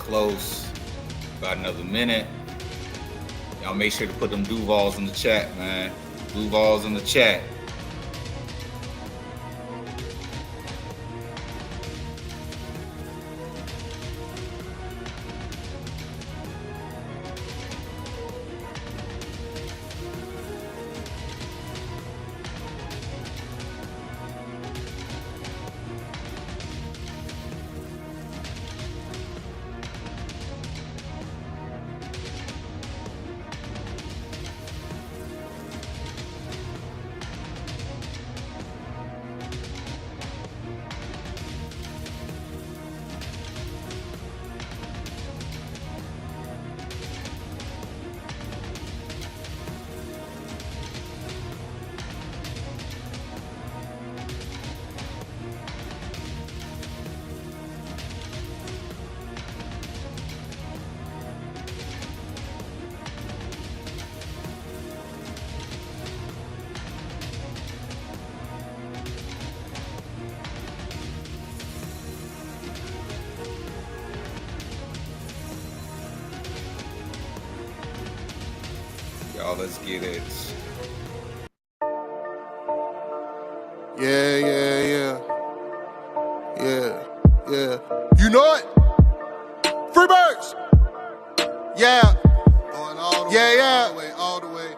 close. About another minute. Y'all make sure to put them Duvals in the chat, man. Duvals in the chat. Y'all, let's get it. Yeah. You know it? Freebirds! Yeah. Going all the way, all the way.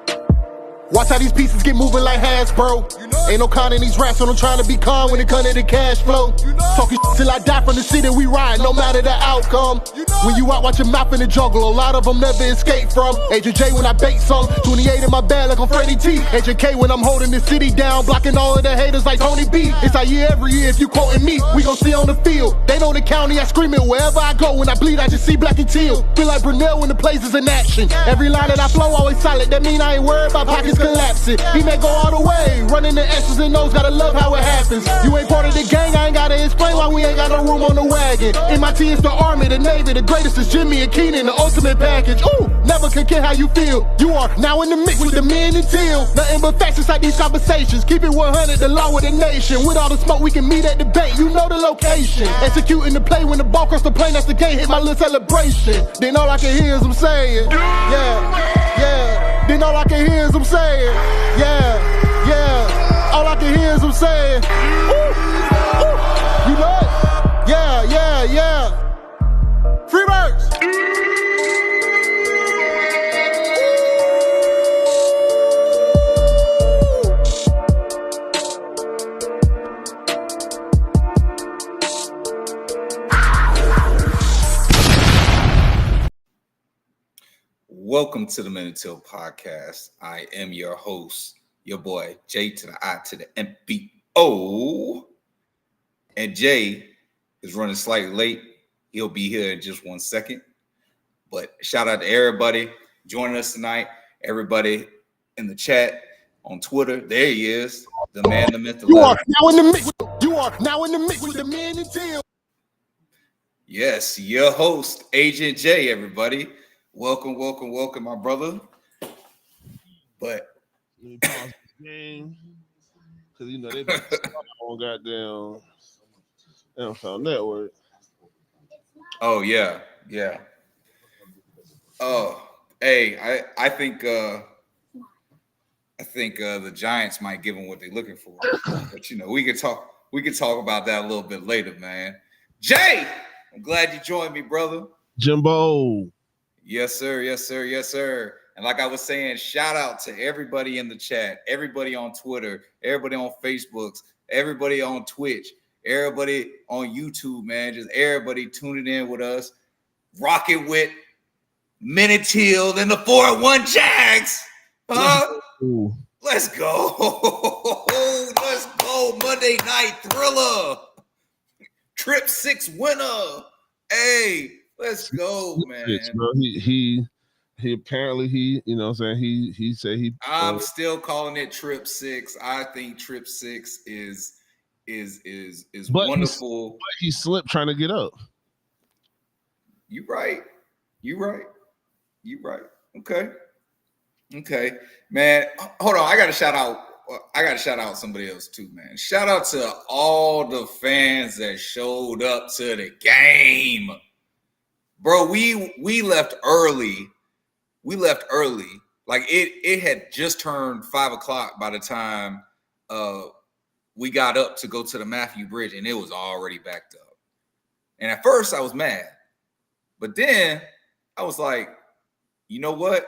Watch how these pieces get moving like Hasbro. You know, ain't no con in these raps, so I'm trying to be calm when it comes to the cash flow. You know, talking till I die from the city we ride, no matter the outcome. You know, when you out, watch your mouth in the jungle, a lot of them never escape from. Agent J when I bait some, 28 in my bag like I'm Freddie T. Agent K when I'm holding the city down, blocking all of the haters like Tony B. It's our year every year, if you quoting me, we gon' see on the field. They know the county, I scream it wherever I go. When I bleed, I just see black and teal. Feel like Brunel when the place is in action. Every line that I flow always solid, that mean I ain't worried about pockets collapsing. He may go all the way, running the S's and O's, gotta love how it happens. You ain't part of the gang, I ain't gotta explain why we ain't got no room on the wagon. MIT is the Army, the Navy, the greatest is Jimmy and Keenan, the ultimate package. Ooh, never can care how you feel. You are now in the mix with the men and teal. Nothing but facts inside these conversations. Keep it 100, the law of the nation. With all the smoke, we can meet at the bank. You know the location. Executing the play when the ball cross the plane, that's the game. Hit my little celebration. Then all I can hear is them saying, yeah. Then all I can hear is them saying, yeah. All I can hear is them saying, ooh. You know it? Yeah. Freebirds. Welcome to the Men Till podcast. I am your host, your boy J to the I to the M-B-O. And Jay is running slightly late. He'll be here in just 1 second. But shout out to everybody joining us tonight. Everybody in the chat, on Twitter. There he is, the man, the myth, the You legend. are now in the mix. You are now in the mix with the men and teal. Yes, your host, Agent J, everybody. Welcome, my brother. But let me pause the game because you know they on goddamn NFL Network. Oh yeah. Oh, hey, I think the Giants might give them what they're looking for. But you know, we could talk about that a little bit later, man. Jay, I'm glad you joined me, brother. J&B-O. Yes, sir. And like I was saying, shout out to everybody in the chat, everybody on Twitter, everybody on Facebook, everybody on Twitch, everybody on YouTube, man. Just everybody tuning in with us, rocking with Men Till and the 4-1 Jags. Let's go. Let's go. Monday Night Thriller. Trip 6 winner. Hey, let's go, man. Bro, he apparently you know what I'm saying, he said he I'm still calling it Trip 6. I think Trip 6 is wonderful. He slipped trying to get up. You right. Okay, man. Hold on. I gotta shout out somebody else too, man. Shout out to all the fans that showed up to the game. bro. We left early. We left early. Like it had just turned 5 o'clock by the time we got up to go to the Matthew Bridge, and it was already backed up. And at first I was mad, but then I was like, you know what?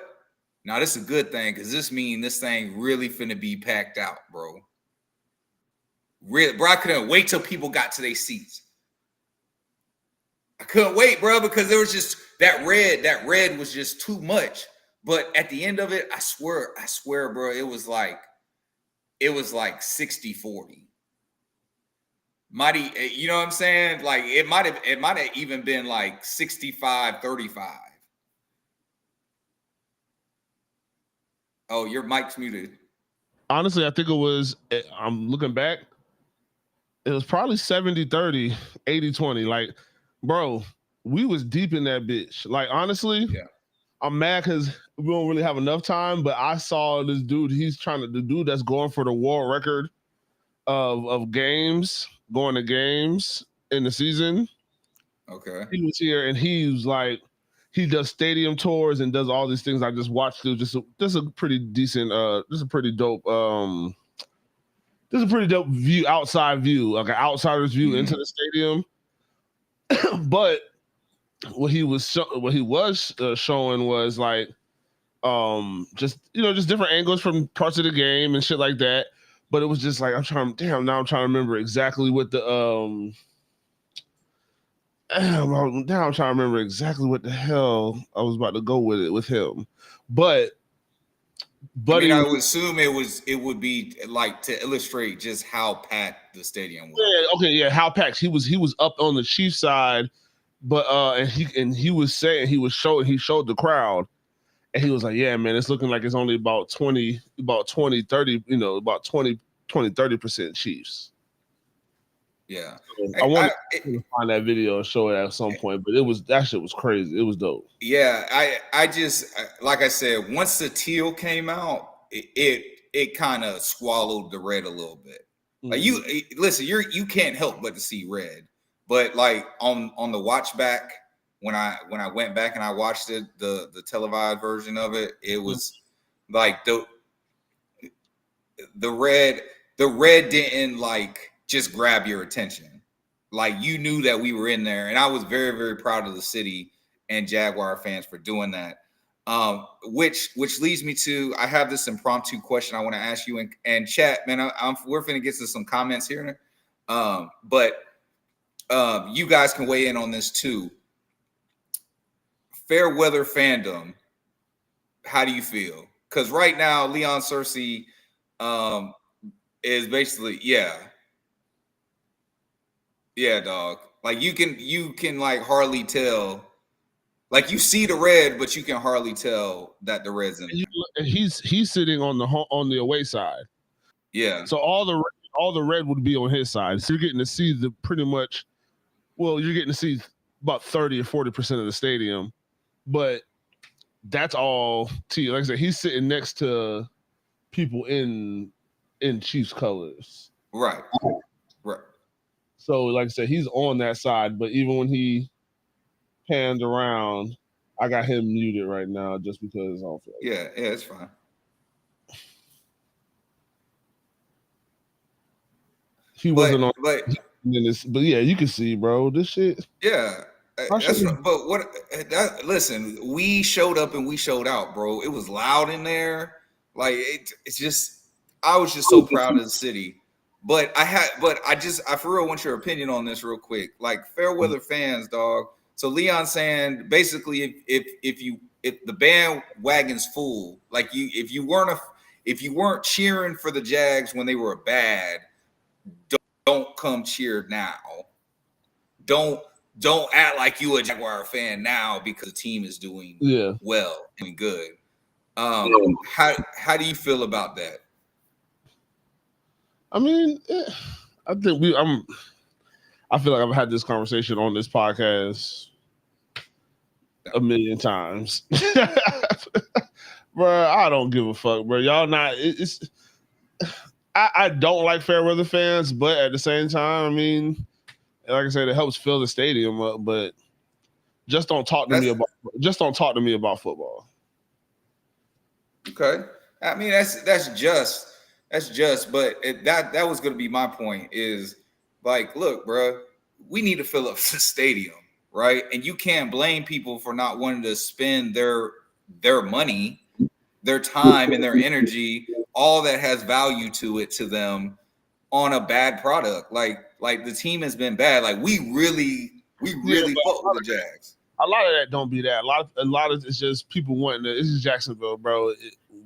Now this is a good thing, because this means this thing really finna be packed out, bro. Really, bro, I couldn't wait till people got to their seats. I couldn't wait, bro, because there was just that red was just too much. But at the end of it, I swear, bro, it was like 60-40. You know what I'm saying? Like it might have even been like 65-35. Oh, your mic's muted. Honestly, I think it was, I'm looking back, it was probably 70-30, 80-20. Like, bro, we was deep in that bitch. Like, honestly, yeah. I'm mad because we don't really have enough time, but I saw this dude, the dude that's going for the world record of games, going to games in the season. Okay. He was here and he was like, he does stadium tours and does all these things. I just watched through just a pretty decent, just a pretty dope view, outside view, like an outsider's view into the stadium. But what he was showing was like just different angles from parts of the game and shit like that. But it was just like now I'm trying to remember exactly what the now I'm trying to remember exactly what the hell I was about to go with him. But I mean, I would assume it would be like to illustrate just how packed the stadium was. Yeah, okay, yeah, how packed. He was up on the Chiefs side, but he was saying he showed the crowd, and he was like, yeah, man, it's looking like it's only about 20, 30, about 30% Chiefs. Yeah. So I want to find that video and show it at some point, but that shit was crazy. It was dope. Yeah, I just, like I said, once the teal came out, it kind of swallowed the red a little bit. Like you can't help but to see red. But like on the watch back, when I went back and I watched it, the televised version of it, it was like the red didn't like just grab your attention. Like you knew that we were in there, and I was very, very proud of the city and Jaguar fans for doing that. Which leads me to, I have this impromptu question I want to ask you and chat, man. We're finna get to some comments here, but you guys can weigh in on this too. Fair weather fandom, how do you feel? Because right now, Leon Cersei is basically, yeah, dog. Like you can like hardly tell. Like you see the red, but you can hardly tell that the red's in there. He's sitting on the away side. Yeah. So all the red would be on his side. So you're getting to see you're getting to see about 30 or 40% of the stadium. But that's all like I said, he's sitting next to people in Chiefs colors. Right. So like I said, he's on that side, but even when he panned around, I got him muted right now just because I don't feel like yeah, it's fine. He wasn't on but yeah, you can see, bro, this shit. Yeah. Listen, we showed up and we showed out, bro. It was loud in there. Like it's just, I was just so proud of the city. But I for real want your opinion on this real quick. Like fair weather fans, dog. So Leon saying basically if the bandwagon's full, like if you weren't cheering for the Jags when they were bad, don't come cheer now. Don't act like you a Jaguar fan now because the team is doing well, doing good. How do you feel about that? I mean, I think I feel like I've had this conversation on this podcast a million times. Bro, I don't give a fuck, bro. Y'all not, I don't like fair weather fans, but at the same time, I mean, like I said, it helps fill the stadium up, but Just don't talk to me about football. Okay. I mean, that's just, but that was going to be my point is like, look, bro, we need to fill up the stadium, right? And you can't blame people for not wanting to spend their money, their time and their energy, all that has value to them on a bad product. Like the team has been bad. Like we really fuck with the Jags. A lot of that don't be that. A lot of it's just people wanting to. This is Jacksonville, bro.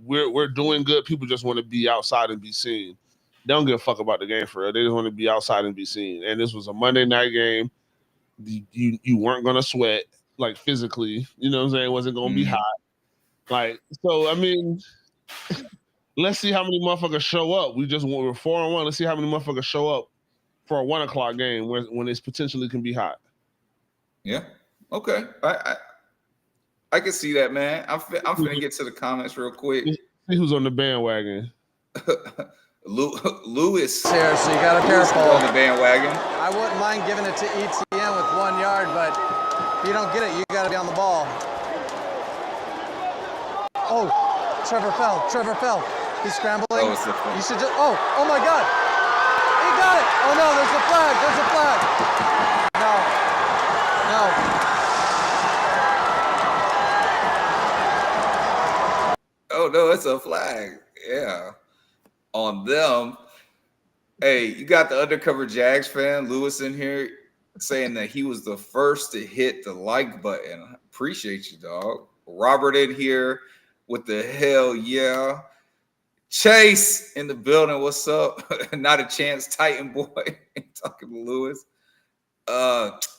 We're doing good. People just want to be outside and be seen. They don't give a fuck about the game for real. They just want to be outside and be seen. And this was a Monday night game. You weren't gonna sweat like physically. You know what I'm saying? It wasn't gonna be hot. Like so. I mean, let's see how many motherfuckers show up. We're 4-1. Let's see how many motherfuckers show up for a 1 o'clock game when it's potentially can be hot. Yeah. Okay. I can see that, man. I'm finna get to the comments real quick. See who's on the bandwagon. Lewis. Here, so you gotta be careful. On the bandwagon. I wouldn't mind giving it to ETN with 1 yard, but if you don't get it, you gotta be on the ball. Oh, Trevor fell. He's scrambling. Oh, it's a flag. You should just. Oh my God! He got it. Oh no, there's a flag. No. Oh no, it's a flag. Yeah. On them. Hey, you got the undercover Jags fan, Lewis, in here saying that he was the first to hit the like button. Appreciate you, dog. Robert in here with the hell yeah. Chase in the building. What's up? Not a chance, Titan boy. Talking to Lewis.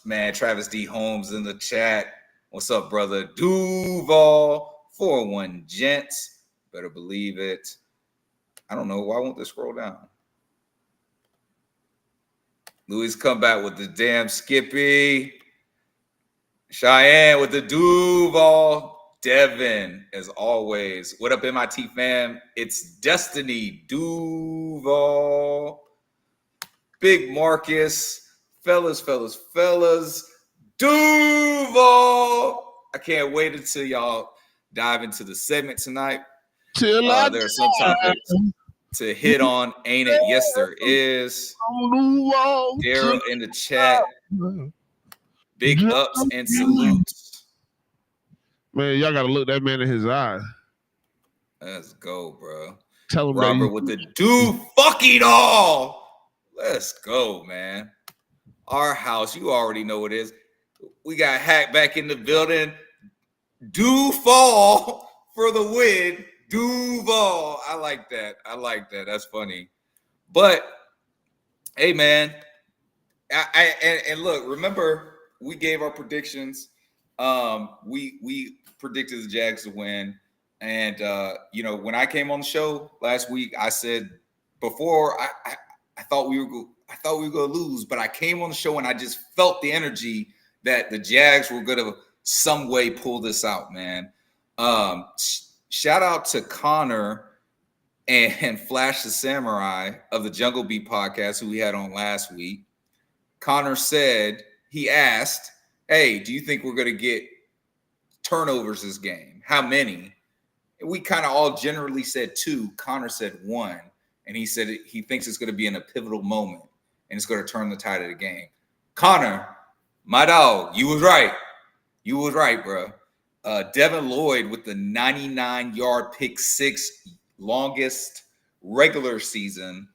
Man, Travis D. Holmes in the chat. What's up, brother? Duval 401 gents. Better believe it. I don't know. Why won't this scroll down? Louis come back with the damn Skippy. Cheyenne with the Duval. Devin, as always. What up, MIT fam? It's Destiny. Duval. Big Marcus. Fellas. Duval. I can't wait until y'all dive into the segment tonight. There are some topics to hit on, ain't it? Yes, there is. Daryl in the chat. Big ups and salutes. Man, y'all gotta look that man in his eye. Let's go, bro. Tell him Robert with the do fucking all. Let's go, man. Our house, you already know what it is. We got Hack back in the building. Do fall for the win. Duval. I like that. That's funny. But hey, man. And look, remember we gave our predictions. We predicted the Jags to win. And when I came on the show last week, I said before I thought we were going to lose, but I came on the show and I just felt the energy that the Jags were going to some way pull this out, man. Shout out to Connor and Flash the Samurai of the Jungle Beat podcast, who we had on last week. Connor said, he asked, hey, do you think we're going to get turnovers this game? How many? And we kind of all generally said 2. Connor said 1. And he said he thinks it's going to be in a pivotal moment and it's going to turn the tide of the game. Connor, my dog, you was right. You was right, bro. Devin Lloyd with the 99-yard pick 6, longest regular season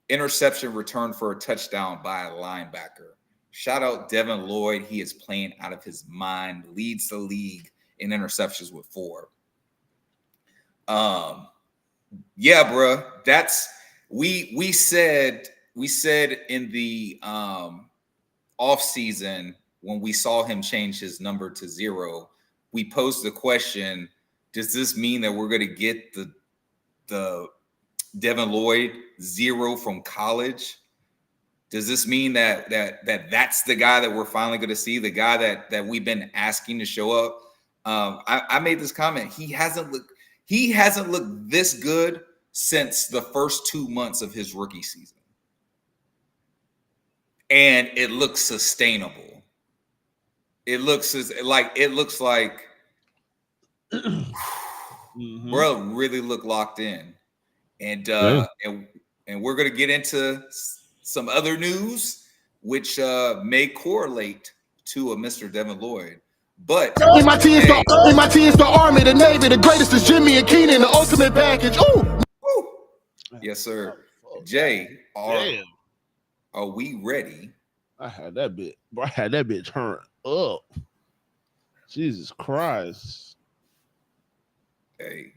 interception return for a touchdown by a linebacker. Shout out Devin Lloyd. He is playing out of his mind. Leads the league in interceptions with 4. Yeah, bro. That's we said in the off season when we saw him change his number to 0, we posed the question: does this mean that we're going to get the Devin Lloyd 0 from college? Does this mean that that's the guy that we're finally going to see, the guy that we've been asking to show up? I made this comment. He hasn't looked this good since the first 2 months of his rookie season. and it looks sustainable. It looks like bro really look locked in. And and we're gonna get into some other news which may correlate to a Mr. Devin Lloyd. But MIT is the Army, the Navy, the greatest is Jimmy and Keenan, the ultimate package. Ooh. Yes, sir. Jay, are we ready? I had that bit. Bro, I had that bit turned up. Jesus Christ. Hey.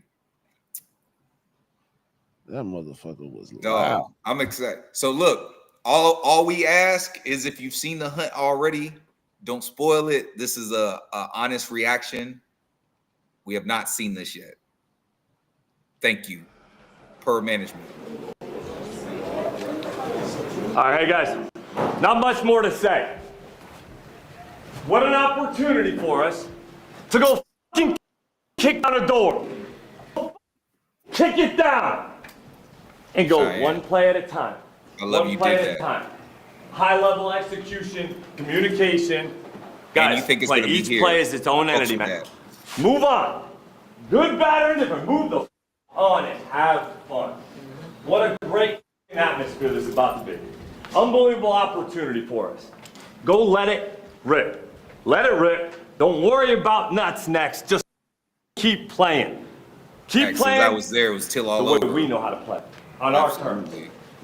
That motherfucker was loud. I'm excited. So look, all we ask is if you've seen the hunt already, don't spoil it. This is a honest reaction. We have not seen this yet. Thank you. Per management. All right, guys. Not much more to say. What an opportunity for us to go fucking kick down a door. Kick it down. And go one play at a time. I love you did that. Time. High level execution, communication. Guys, you think it's gonna be each play is its own entity, man. Move on. Good, bad, or indifferent. Move the on and have fun. What a great atmosphere this is about to be. Unbelievable opportunity for us. Go let it rip. Let it rip. Don't worry about nuts next. Just keep playing. Keep playing. I was there. It was till all over. The way we know how to play. On our terms.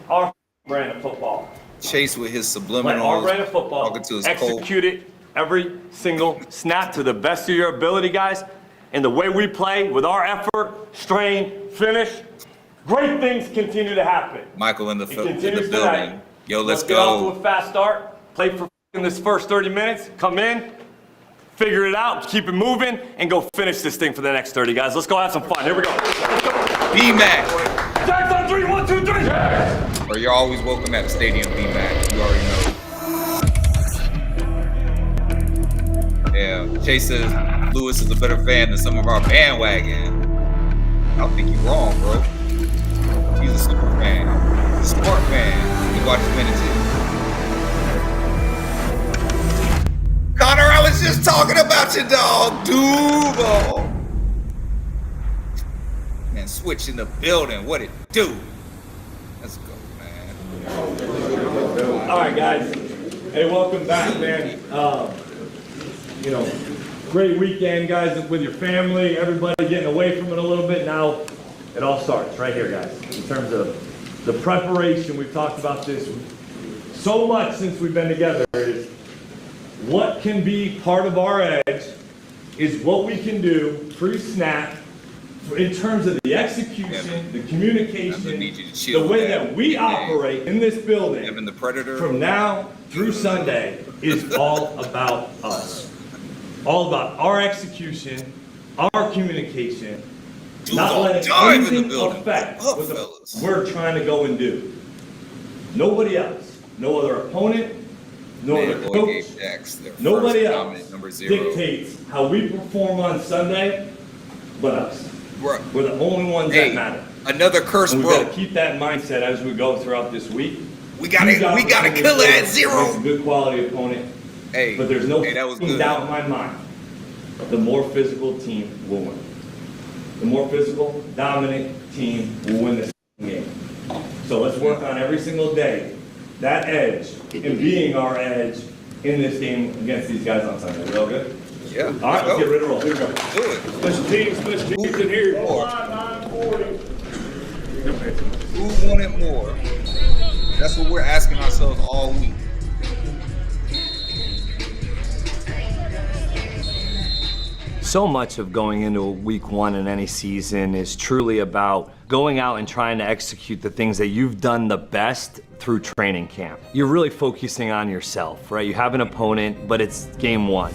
Our brand of football. Chase with his subliminal. Our brand of football. Execute it every single snap to the best of your ability, guys. And the way we play with our effort, strain, finish, great things continue to happen. Michael in the building. Tonight. Yo, let's get go. off to a fast start. Play for this first 30 minutes. Come in, figure it out, keep it moving, and go finish this thing for the next 30, guys. Let's go have some fun. Here we go. B-Mac. Jacks on 3, 1, 2, 3. Yeah. Or you're always welcome at the stadium, B-Mac. You already know. Yeah, Chase says Lewis is a better fan than some of our bandwagon. I don't think you're wrong, bro. He's a super fan. He's a smart fan. He watches minutes in. Connor, I was just talking about your dog, Duval. Man, switching the building. What it do? Let's go, man. All right, guys. Hey, welcome back, man. You know, great weekend, guys, with your family. Everybody getting away from it a little bit. Now it all starts right here, guys. In terms of the preparation, we've talked about this so much since we've been together. Is what can be part of our edge is what we can do pre-snap in terms of the execution, the communication, the way that we operate in this building. The Predator. From now through Sunday is all about us. All about our execution, our communication, not letting anything affect what we're trying to go and do. Nobody else, no other opponent, no other coach, nobody else dictates how we perform on Sunday but us. Right. We're the only ones that matter. Another curse, and we bro. gotta keep that mindset as we go throughout this week. We gotta kill it at 0. A good quality opponent. Hey, but there's no doubt in my mind. The more physical team will win. The more physical, dominant team will win this game. So let's work on every single day that edge and being our edge in this game against these guys on Sunday. We all good? Yeah. All right, let's get ready to roll. Here we go. Do it. Special teams in here. More. Who wanted more? That's what we're asking ourselves all week. So much of going into week one in any season is truly about going out and trying to execute the things that you've done the best through training camp. You're really focusing on yourself, right? You have an opponent, but it's game one.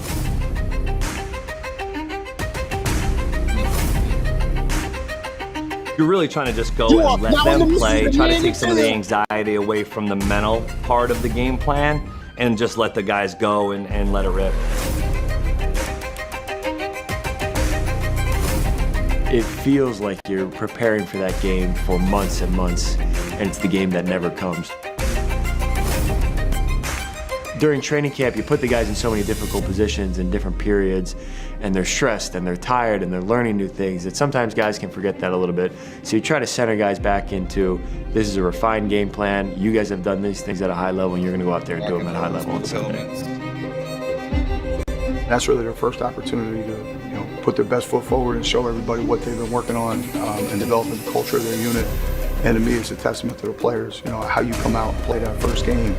You're really trying to just go and let them play, try to take some of the anxiety away from the mental part of the game plan, and just let the guys go and let it rip. It feels like you're preparing for that game for months and months, and it's the game that never comes. during training camp, you put the guys in so many difficult positions in different periods, and they're stressed and they're tired and they're learning new things that sometimes guys can forget that a little bit. So you try to center guys back into, this is a refined game plan. You guys have done these things at a high level, and you're going to go out there and do them at a high level on Sunday. That's really their first opportunity to, put their best foot forward and show everybody what they've been working on and developing the culture of their unit. And to me, it's a testament to the players, how you come out and play that first game.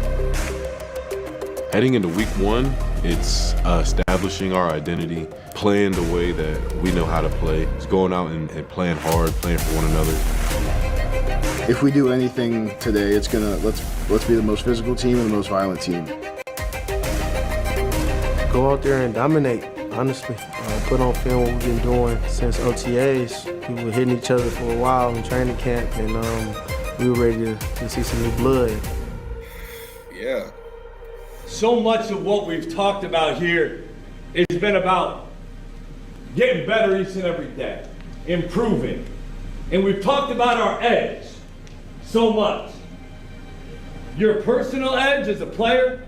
Heading into week 1, it's establishing our identity, playing the way that we know how to play. It's going out and playing hard, playing for one another. If we do anything today, it's gonna let's be the most physical team and the most violent team. Go out there and dominate, honestly. Put on film what we've been doing since OTAs. We were hitting each other for a while in training camp, and we were ready to see some new blood. Yeah. So much of what we've talked about here has been about getting better each and every day, improving. And we've talked about our edge so much. Your personal edge as a player,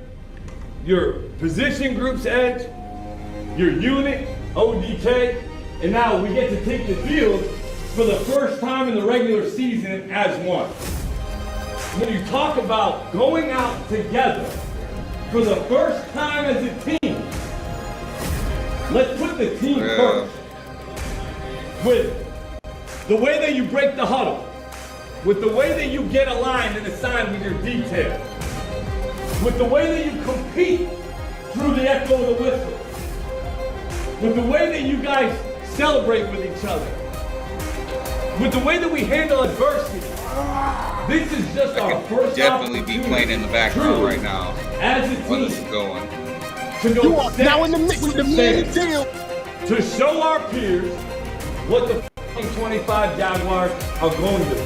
your position group's edge, your unit, ODK, and now we get to take the field for the first time in the regular season as one. When you talk about going out together for the first time as a team, let's put the team first. With the way that you break the huddle, with the way that you get aligned and assigned with your detail, with the way that you compete through the echo of the whistle, with the way that you guys celebrate with each other, with the way that we handle adversity. This is just our first definitely be playing in the background right now as a team. While this is going. To You are now in the mix with the man deal. To show our peers what the 25 Jaguars are going to be.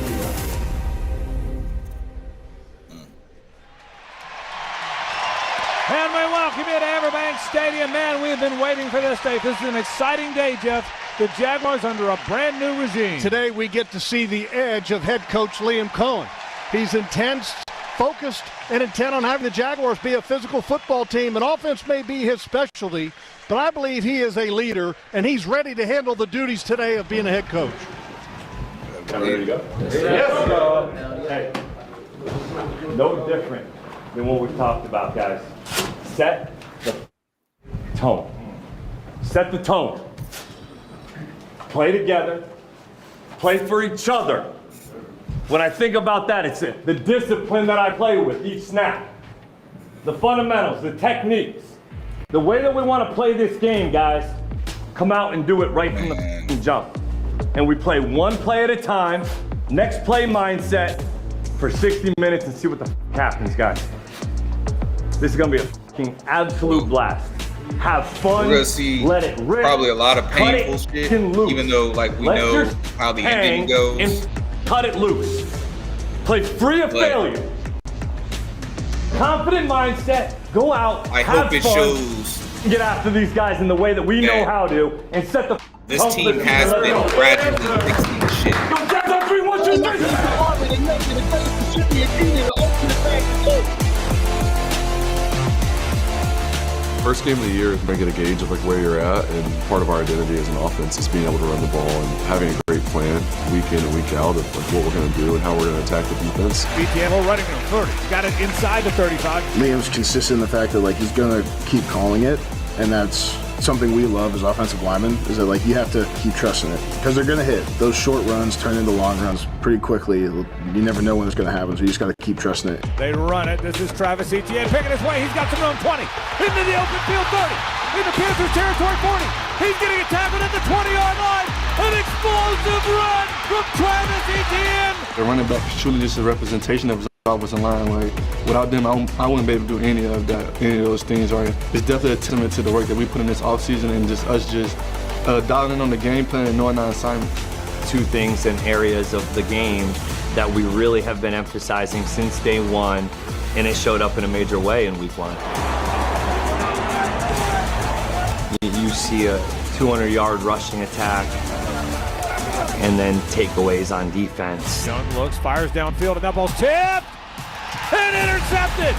And we welcome you to Everbank Stadium. Man, we have been waiting for this day. This is an exciting day, Jeff. The Jaguars under a brand new regime. Today we get to see the edge of head coach Liam Cohen. He's intense, focused, and intent on having the Jaguars be a physical football team. And offense may be his specialty, but I believe he is a leader, and he's ready to handle the duties today of being a head coach. Ready to go? Yes, hey, no different than what we've talked about, guys. Set the tone. Set the tone. Play together. Play for each other. When I think about that, it's the discipline that I play with each snap. The fundamentals, the techniques. The way that we want to play this game, guys, come out and do it right from the jump. And we play one play at a time, next play mindset for 60 minutes and see what the happens, guys. This is going to be a absolute blast. Have fun. We're gonna see let it rip, probably a lot of painful shit, even though we know how the ending goes. And cut it loose. Play free of failure. Confident mindset. Go out. I have hope it fun, shows. Get after these guys in the way that we know how to, and set the. This team has been gradually fixing the shit. Go Jags on 3, 1, 2, 3. First game of the year is going to get a gauge of where you're at, and part of our identity as an offense is being able to run the ball and having a great plan week in and week out of what we're going to do and how we're going to attack the defense. BTM running from 30. He's got it inside the 35. Liam's consistent in the fact that he's gonna keep calling it, and that's something we love as offensive linemen, is that you have to keep trusting it, because they're gonna hit. Those short runs turn into long runs pretty quickly. You never know when it's gonna happen, so you just gotta keep trusting it. They run it. This is Travis Etienne picking his way. He's got some room. 20 into the open field. 30 into Panthers territory. 40. He's getting a tackle at the 20-yard line. An explosive run from Travis Etienne. The running back is truly just a representation of his offensive line. Without them, I wouldn't be able to do any of those things. It's definitely a testament to the work that we put in this offseason and just us dialing in on the game plan and knowing our assignment. Two things and areas of the game that we really have been emphasizing since day one, and it showed up in a major way in week 1. You see a 200-yard rushing attack and then takeaways on defense. Young looks, fires downfield, and that ball's tipped and intercepted.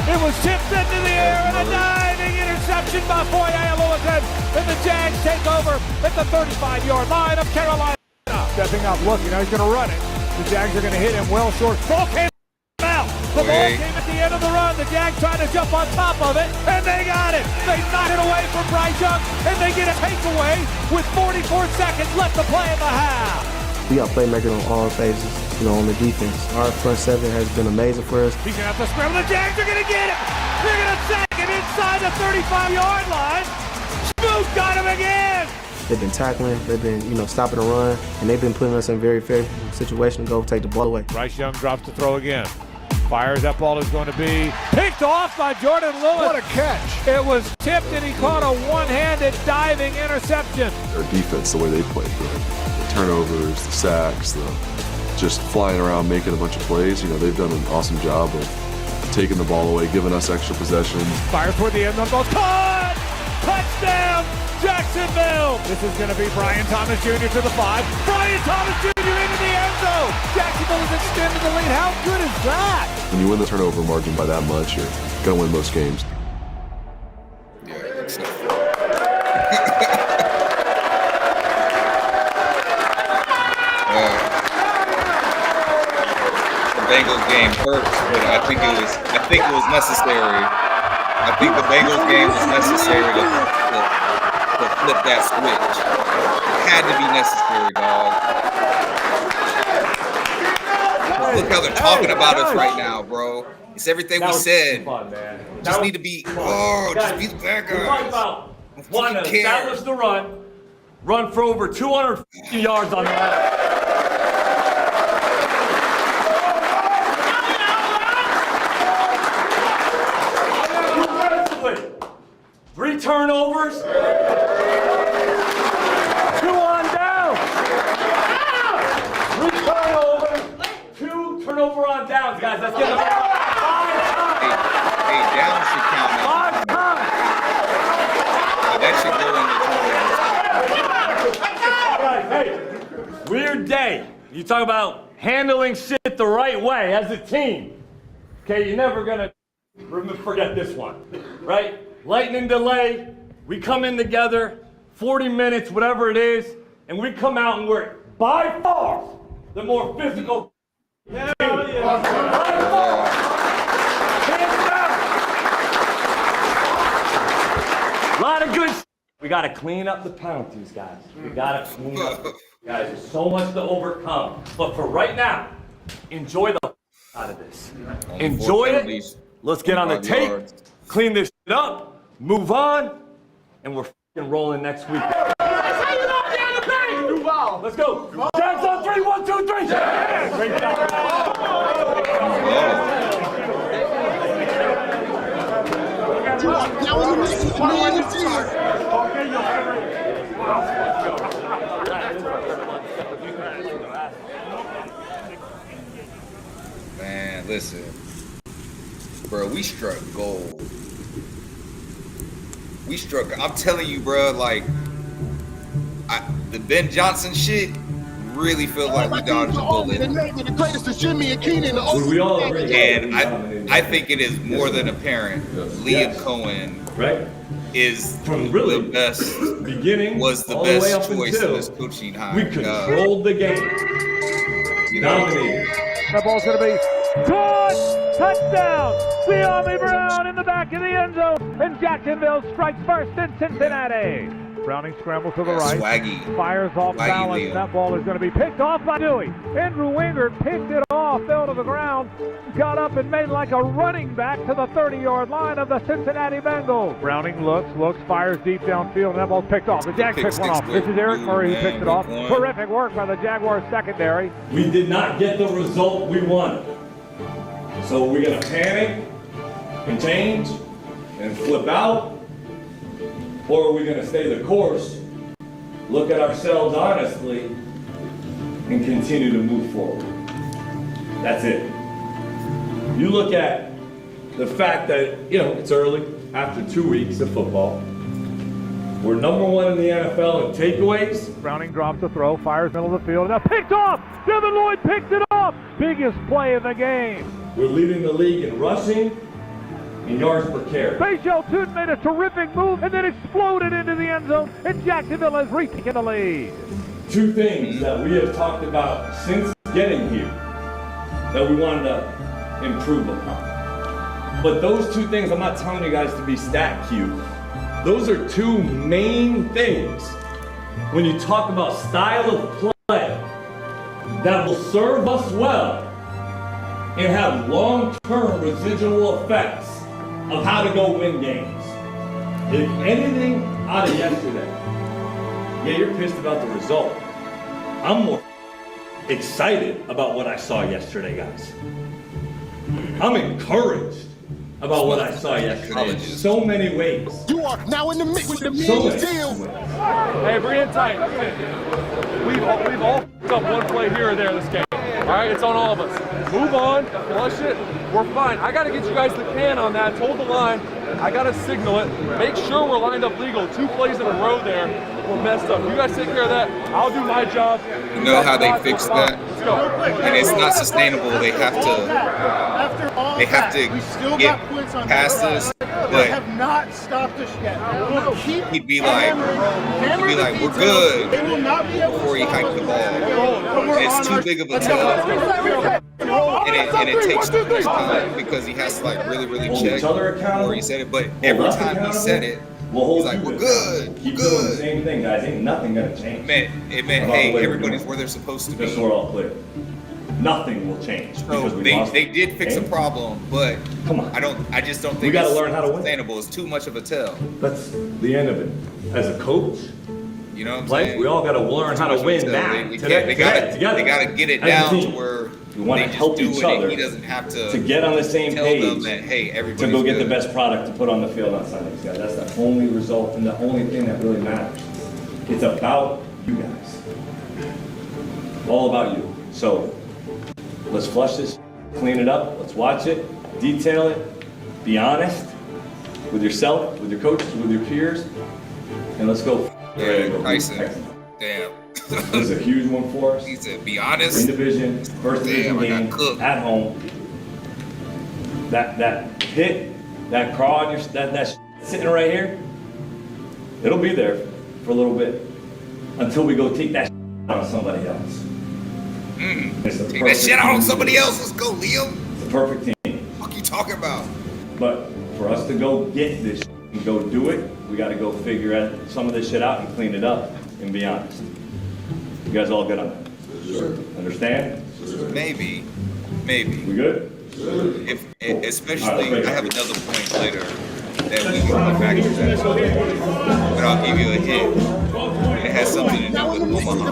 It was tipped into the air and a diving interception by Foye Oluwaseun. And the Jags take over at the 35-yard line of Carolina. Stepping up, look, he's going to run it. The Jags are going to hit him well short. Ball came out. The ball came at the end of the run. The Jags tried to jump on top of it, and they got it. They knock it away from Bryce Young, and they get a takeaway with 44 seconds left to play in the half. We got playmakers on all phases, on the defense. Our front seven has been amazing for us. He's going to have to scramble. The Jags are going to get him. They're going to sack him inside the 35-yard line. Smoot got him again. They've been tackling, they've been, stopping the run, and they've been putting us in very fair situation to go take the ball away. Bryce Young drops to throw again. Fires, that ball is going to be picked off by Jordan Lewis. What a catch. It was tipped and he caught a one-handed diving interception. Their defense, the way they play, the turnovers, the sacks, the just flying around, making a bunch of plays. They've done an awesome job of taking the ball away, giving us extra possessions. Fires toward the end zone, goes caught! Touchdown, Jacksonville! This is going to be Brian Thomas Jr. to the 5. Brian Thomas Jr. into the end zone! Jacksonville has extended the lead. How good is that? When you win the turnover margin by that much, you're going to win most games. Yeah, except the Bengals game hurts, but I think it was necessary. I think the Bengals game was necessary to flip that switch. It had to be necessary, dog. Look how they're talking about us right now, bro. It's everything we said. Fun, man. Just need to be, just be the bad We're talking guys. about one, to establish the run for over 250 yards on the line. 3 turnovers. 2 on down. 3 turnovers. 2 turnover on downs, guys. Let's get them 5 times. Hey, down should count. 5 times. That should go in the Hey, weird day. You talk about handling shit the right way as a team. Okay, you're never gonna forget this one, right? Lightning delay, we come in together, 40 minutes, whatever it is, and we come out and we're by far the more physical. Yeah. By far. Hands down. A lot of good. We got to clean up the penalties, guys. We got to clean up. Guys, there's so much to overcome. But for right now, enjoy the out of this. Enjoy it. Let's get on the tape, clean this shit up. Move on, and we're f***ing rolling next week. Duval, let's go. Jags on 3, 1, 2, 3. Yeah. Great job. Man, listen. Bro, we struck gold. I'm telling you, bro, the Ben Johnson shit really feels like we dodged a bullet. We all agree. And I think it is more than apparent. Liam Cohen is from really the best, was the best choice in this coaching hire. We controlled the game. Dominated. That ball's going to be caught! Touchdown! De'Ami Brown in the back of the end zone, and Jacksonville strikes first in Cincinnati. Browning scrambles to the right, fires off balance. That ball is going to be picked off by Dewey. Andrew Wingard picked it off, fell to the ground, got up and made like a running back to the 30-yard line of the Cincinnati Bengals. Browning looks, fires deep downfield, and that ball's picked off. The Jags picked one off. This is Eric Murray who picked it off. Terrific work by the Jaguars secondary. We did not get the result we wanted. So we're going to panic and change and flip out? Or are we going to stay the course, look at ourselves honestly, and continue to move forward? That's it. You look at the fact that, it's early, after 2 weeks of football. We're number 1 in the NFL in takeaways. Browning drops the throw, fires middle of the field. Now picked off! Devin Lloyd picked it off! Biggest play of the game. We're leading the league in rushing, in yards per carry. Bayshell Tootin made a terrific move and then exploded into the end zone, and Jacksonville has retaken the lead. Two things that we have talked about since getting here that we wanted to improve upon. But those two things, I'm not telling you guys to be stat cute. Those are two main things when you talk about style of play that will serve us well and have long-term residual effects of how to go win games. If anything out of yesterday, yeah, you're pissed about the result. I'm more excited about what I saw yesterday, guys. I'm encouraged about what I saw yesterday in so many ways. You are now in the mix with the So Agent many J. Hey, bring it tight. We've all f***ed up one play here or there this game. All right, it's on all of us. Move on, flush it. We're fine. I got to get you guys the can on that. Hold the line. I got to signal it. Make sure we're lined up legal. 2 plays in a row there. We're messed up. You guys take care of that. I'll do my job. You know how they fix that? Let's go. And it's not sustainable. They have to get past this. But have not stopped us yet. he'd be like, we're good before he hiked the ball. It's too big of a tell. And it takes too much time because he has to like really check before he said it. But every time he said it, he's like, we're good. Keep doing the same thing, guys. Ain't nothing gonna change. It meant hey, everybody's where they're supposed to be. Just so we're all clear. Nothing will change. So they did fix a problem, but come on. I just don't think we gotta learn how to win. Sustainable. It's too much of a tell. That's the end of it. As a coach, you know what I'm like, saying? we all gotta learn how to win now. They gotta get it down to where we want to help each other. He doesn't have to get on the same tell page. Them that, hey, to go get the best product to put on the field on Sundays, guys. That's the only result and the only thing that really matters. It's about you guys. All about you. So let's flush this, clean it up, let's watch it, detail it, be honest with yourself, with your coaches, with your peers, and let's go. Yeah, Tyson. Damn. This is a huge one for us. He said, be honest. In division, first division game, at home. That hit, that crawl on your, that sitting right here, it'll be there for a little bit until we go take that on somebody else. Take that shit out on somebody else. Let's go, Liam. It's a perfect team. What you talking about? But for us to go get this and go do it, we got to go figure out some of this shit out and clean it up and be honest. You guys all good on that? Sure. Understand? Maybe. We good? Especially, I have another point later that we can come back to that. But I'll give you a hint. It has something to do with Omaha.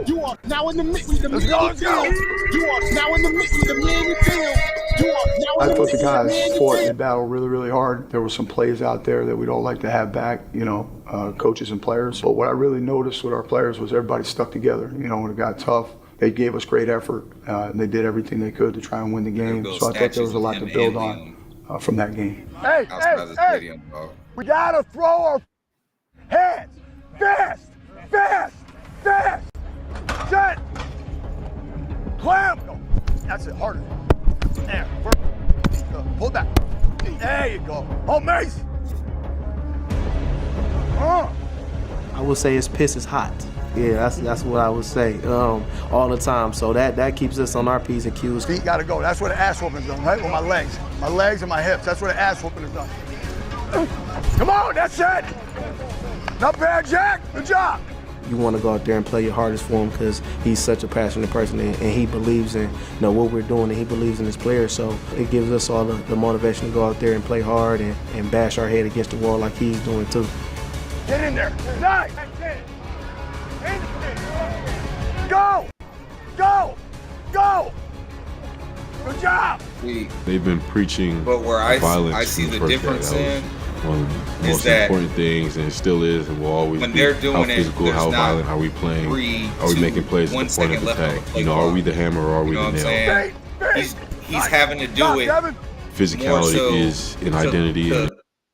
You are now in the mix with the Agent J. You are now in the mix with the Agent J. I thought the guys fought and battled really hard. There were some plays out there that we'd all like to have back, coaches and players. But what I really noticed with our players was everybody stuck together. When it got tough, they gave us great effort, and they did everything they could to try and win the game. So I thought there was a lot to build on from that game. Hey, we gotta throw our hands fast. Set. Clamp. That's it. Harder. There. Pull back. There you go. Oh, Mace. I would say his piss is hot. Yeah, that's what I would say all the time. So that keeps us on our P's and Q's. Feet gotta go. That's what an ass whooping is done, right? With my legs. My legs and my hips. That's what an ass whooping is done. Come on, that's it. Not bad, Jack. Good job. You want to go out there and play your hardest for him because he's such a passionate person and he believes in what we're doing and he believes in his players. So it gives us all the motivation to go out there and play hard and bash our head against the wall like he's doing too. Get in there. Nice. Go. Good job. They've been preaching but where violence. I see the first difference day. One of the most that important things, and it still is, and will always when be. They're doing how physical, how violent are we playing? Are we making plays at the point of attack? Are we the hammer or are we the nail? He's having to do it. Physicality is an identity.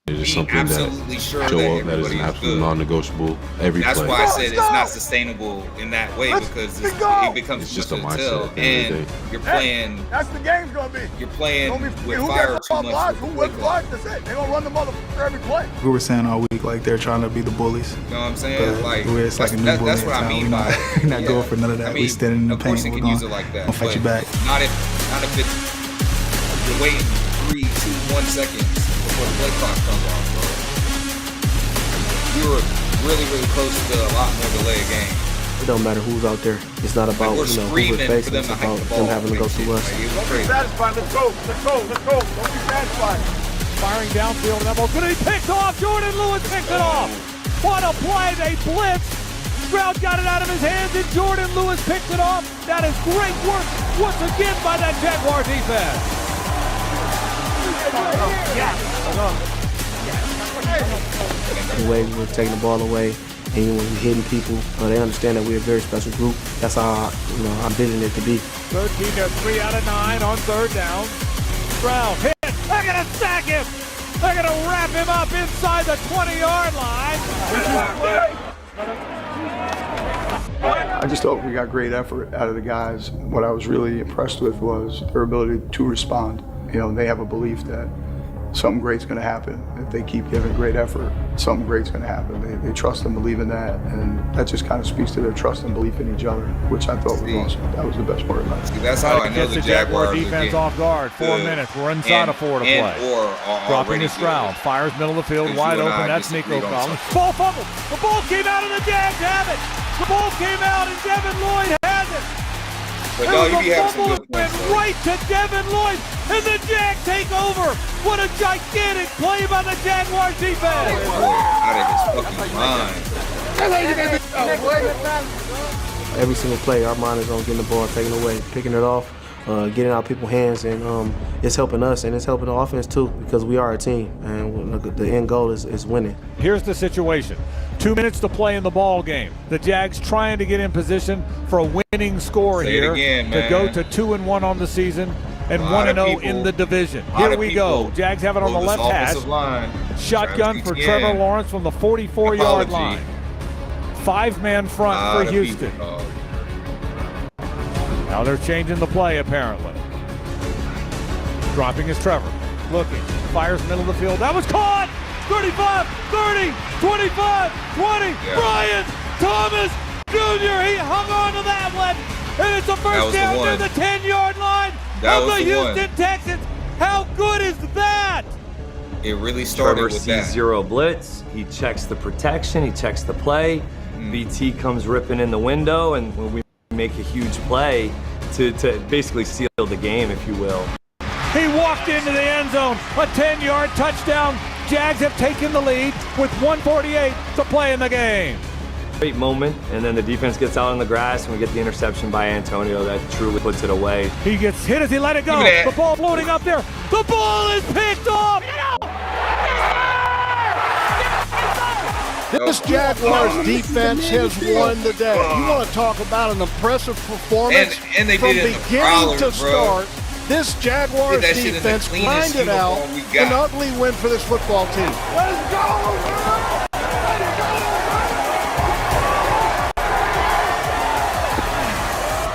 It is being something absolutely that sure show that up that is an everybody is absolute good. non-negotiable every That's play. why I said it's not sustainable in that way, because it becomes It's just a too mindset tell, at the end of the and day. you're playing. That's the game's gonna be. You're playing with who fire gets too the much. block, with who the wins quick block, that's it. They're gonna run the motherfucker every play. We were saying all week, like, they're trying to be the bullies. You know what I'm saying? But Like, it's like a new bully that's in what I town. mean We by not, not going for none of that. I mean, We standing in the of course paint. you We're can gonna, use it like that. gonna fight you but back. Not if it's you're waiting 3, 2, 1 seconds before the play clock comes off, bro. We were really, really close to a lot more delayed game. It don't matter who's out there. It's not about We're who we're screaming for facing. them It's to hike about the them ball. having to go through us. Like, it was Don't be crazy. satisfied. Let's go. Let's go. Let's go. Don't be satisfied. Firing downfield, and that ball's going to be picked off. Jordan Lewis picked it off. What a play. They blitzed. Stroud got it out of his hands, and Jordan Lewis picked it off. That is great work once again by that Jaguar defense. The way we're taking the ball away, and when we're hitting people, they understand that we're a very special group. That's how I envision it to be. 13 to 3 out of 9 on third down. Stroud hit. They're going to sack him. They're going to wrap him up inside the 20-yard line. I just thought we got great effort out of the guys. What I was really impressed with was their ability to respond. You know, they have a belief that something great's going to happen. If they keep giving great effort, something great's going to happen. They trust and believe in that, and that just kind of speaks to their trust and belief in each other, which I thought was awesome. That was the best part about it. That's how I know the Jaguars defense off guard. 4 minutes. We're inside of 4 to play. Dropping to Stroud. Fires middle of the field, wide open. That's Nico Collins. Ball fumble. The ball came out, and the Jags have it. The ball came out, and Devin Lloyd has it. But no, you be having some good went points. right to Devin Lloyd, and the Jags take over. What a gigantic play by the Jaguars defense. Out of his fucking mind. Every single play, our mind is on getting the ball taken away, picking it off, getting out people's hands, and it's helping us, and it's helping the offense too, because we are a team, and the end goal is winning. Here's the situation. 2 minutes to play in the ball game. The Jags trying to get in position for a winning score here to go to 2-1 on the season and 1-0 in the division. Here we go. Jags have it on the left hash. Shotgun for Trevor Lawrence from the 44-yard line. 5-man front for Houston. Now they're changing the play apparently. Dropping is Trevor. Looking. Fires middle of the field. That was caught! 35, 30, 25, 20. Yeah. Brian Thomas Jr. He hung on to that one. And it's a first down near the 10-yard line of the Houston Texans. How good is that? It really started Trevor with sees that. Zero blitz. He checks the protection. He checks the play. BT comes ripping in the window, and we make a huge play to basically seal the game, if you will. He walked into the end zone. A 10-yard touchdown. Jags have taken the lead with 1:48 to play in the game. Great moment, and then the defense gets out on the grass, and we get the interception by Antonio that truly puts it away. He gets hit as he let it go. The ball floating up there. The ball is picked off. This Jaguars defense has won the day. You want to talk about an impressive performance and they from did it in the beginning prowler, to start. This Jaguars defense grinded out an ugly win for this football team. Let's go!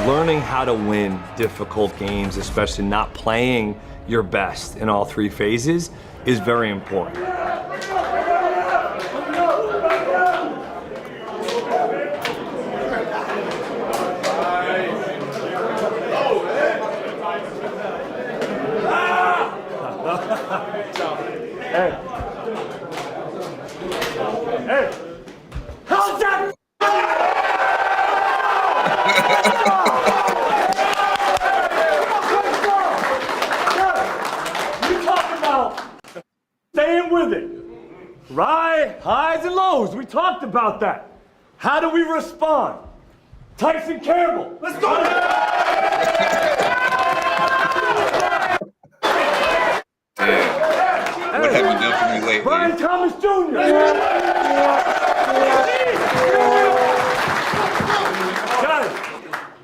Learning how to win difficult games, especially not playing your best in all 3 phases, is very important. Hey, how's that? You talking about staying with it, right? Highs and lows. We talked about that. How do we respond? Tyson Campbell. Let's go. What have you done for me lately? Brian Thomas Jr. Guys,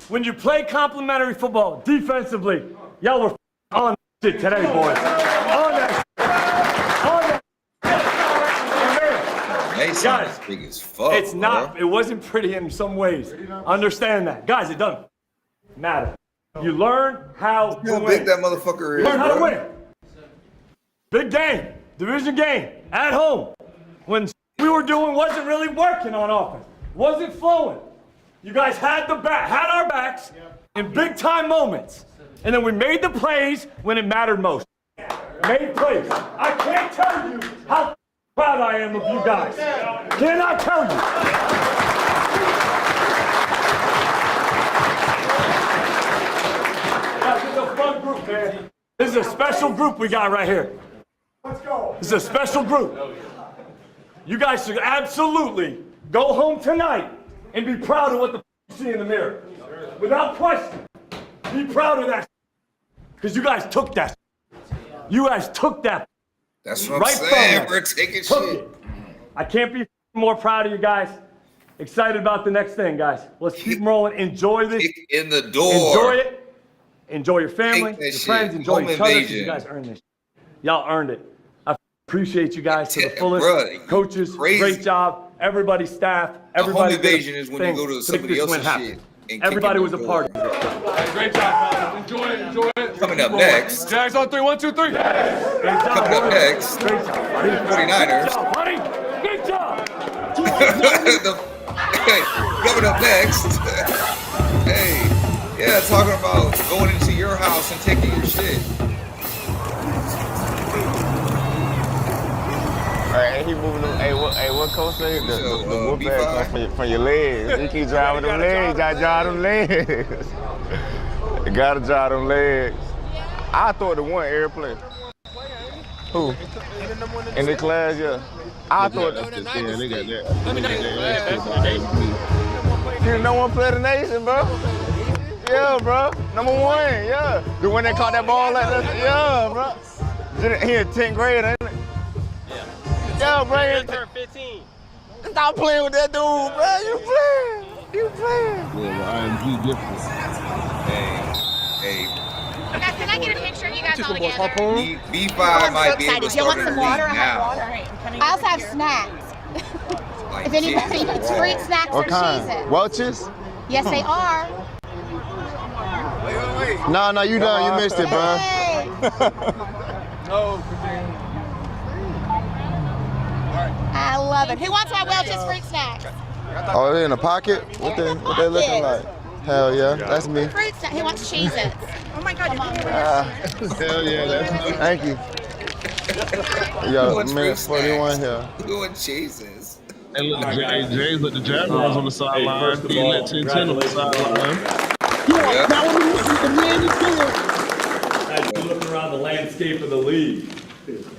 when you play complimentary football defensively, y'all were on shit today, boys. On that. Guys, big as fuck, it's not. It wasn't pretty in some ways. Understand that, guys. It doesn't matter. You learn how to win. Big that motherfucker is. Learn how to bro. win. Big game, division game, at home. When we were doing wasn't really working on offense, wasn't flowing. You guys had our backs in big time moments, and then we made the plays when it mattered most. Made plays. I can't tell you how proud I am of you guys. Cannot tell you. Guys, this is a fun group, man. This is a special group we got right here. Let's go. This is a special group. You guys should absolutely go home tonight and be proud of what the you see in the mirror. Without question. Be proud of that. Because you guys took that. You guys took that. That's what right I'm saying. from We're taking took shit. it. I can't be more proud of you guys. Excited about the next thing, guys. Let's keep rolling. Enjoy this. Kick in the door. Enjoy it. Enjoy your family, Take that your shit. friends. Enjoy Home each other. 'Cause invasion. You guys earned this. Y'all earned it. I appreciate you guys to the Yeah, fullest. bruh, Coaches, crazy. great job. Everybody, staff, A everybody. home invasion is when you go to somebody else's shit. and Everybody kick was in a the part door. of it. Hey, great job, fellas. Enjoy it, enjoy it. Coming up next. Jags on 3, 1, 2, 3. Great job, Coming up buddy. next. Great job, buddy. 49ers. Good job, buddy. Good job. Coming up next. Hey, yeah, talking about going into your house and taking your shit. Hey, he moving them. Hey, what coach say? The whoop ass comes from your legs. You keep driving them legs. You gotta drive them legs. You gotta drive them legs. I throw it to one every play. Who? In the class, yeah. I thought Yeah, they got that. You know one play the nation, bro. Yeah, bro. Number 1, yeah. The one that caught that ball like that, yeah, bro. He in 10th grade, ain't it? Yeah, bro. He turned 15. Stop playing with that dude, bro. You playing. You playing. Yeah, IMG different. Hey. Guys, can I get a picture of you guys all together? B5 might be able to start in the league now. I also have snacks. If anybody needs fruit snacks or What kind? cheeses. Welch's? Yes, they are. No, you done. You missed it, bro. Hey. I love it. Who wants my Welch's fruit snacks? Oh, they in the pocket? What they looking like? Hell yeah, that's me. Fruit snacks. Who wants cheeses? Oh my God. Hell yeah, that's me. Thank you. You got a minute 41 here. Doing cheeses. Hey, look, Jay's with the Jaguars on the sideline. He let 10-10 on the sideline. As you look around the landscape of the league,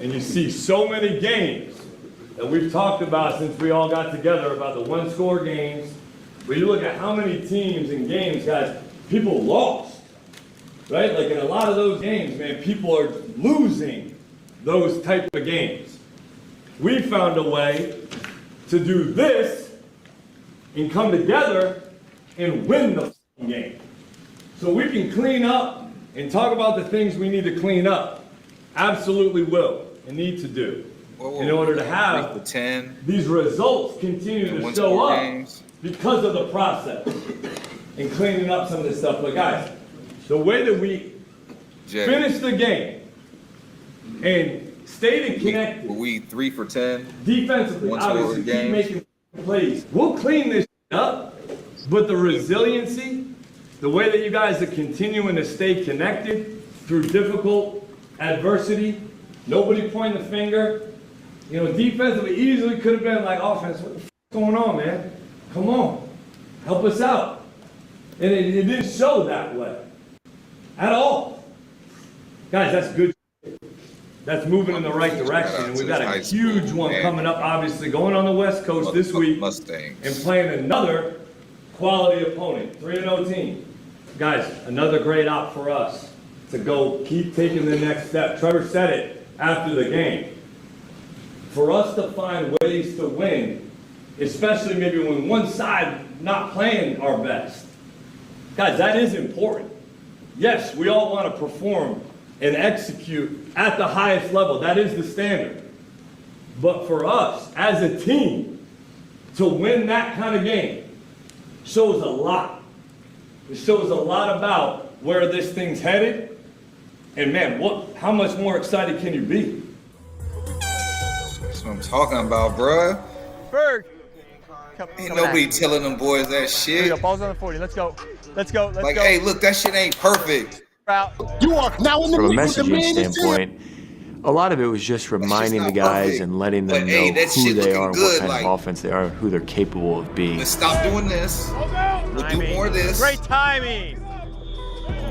and you see so many games that we've talked about since we all got together about the one-score games, but you look at how many teams and games, guys, people lost, right? Like in a lot of those games, man, people are losing those type of games. We found a way to do this and come together and win the game. So we can clean up and talk about the things we need to clean up. Absolutely will and need to do in order to have these results continue to show up because of the process and cleaning up some of this stuff. But guys, the way that we finish the game and stayed connected. We 3 for 10. Defensively, obviously, keep making plays. We'll clean this up, but the resiliency, the way that you guys are continuing to stay connected through difficult adversity, nobody pointing the finger. You know, defensively easily could have been like, offense, what the f going on, man? Come on, help us out. And it didn't show that way at all. Guys, that's good. That's moving in the right direction. And we've got a huge one coming up, obviously, going on the West Coast this week and playing another quality opponent, 3-0 team. Guys, another great op for us to go keep taking the next step. Trevor said it after the game. For us to find ways to win, especially maybe when one side not playing our best. Guys, that is important. Yes, we all want to perform and execute at the highest level. That is the standard. But for us, as a team, to win that kind of game shows a lot. It shows a lot about where this thing's headed. And man, how much more excited can you be? That's what I'm talking about, bruh. Berg. Ain't nobody telling them boys that shit. Here we go, ball's on the 40. Let's go. Let's go. Let's go. Hey, look, that shit ain't perfect. You are now in the From a messaging standpoint, a lot of it was just reminding the guys perfect. and letting them know who they are, what kind of offense they are, who they're capable of being. Let's stop doing this. We'll do more of this. Great timing.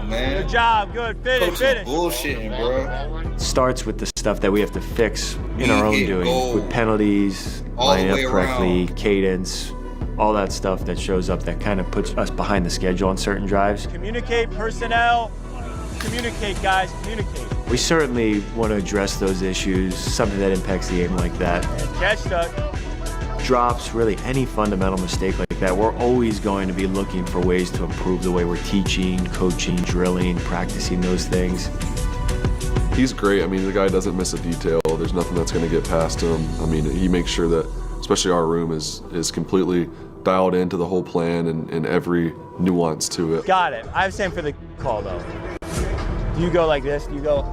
Man. Good job. Good. Finish. Bullshitting, bro. It starts with the stuff that we have to fix in our own doing, with penalties, lining up correctly, cadence, all that stuff that shows up that kind of puts us behind the schedule on certain drives. Communicate, personnel. Communicate, guys. Communicate. We certainly want to address those issues, something that impacts the game like that. Catch tuck. Drops, really any fundamental mistake like that, we're always going to be looking for ways to improve the way we're teaching, coaching, drilling, practicing those things. He's great. I mean, the guy doesn't miss a detail. There's nothing that's going to get past him. I mean, he makes sure that, especially our room, is completely dialed into the whole plan and every nuance to it. Got it. I was saying for the call, though. Do you go like this? Do you go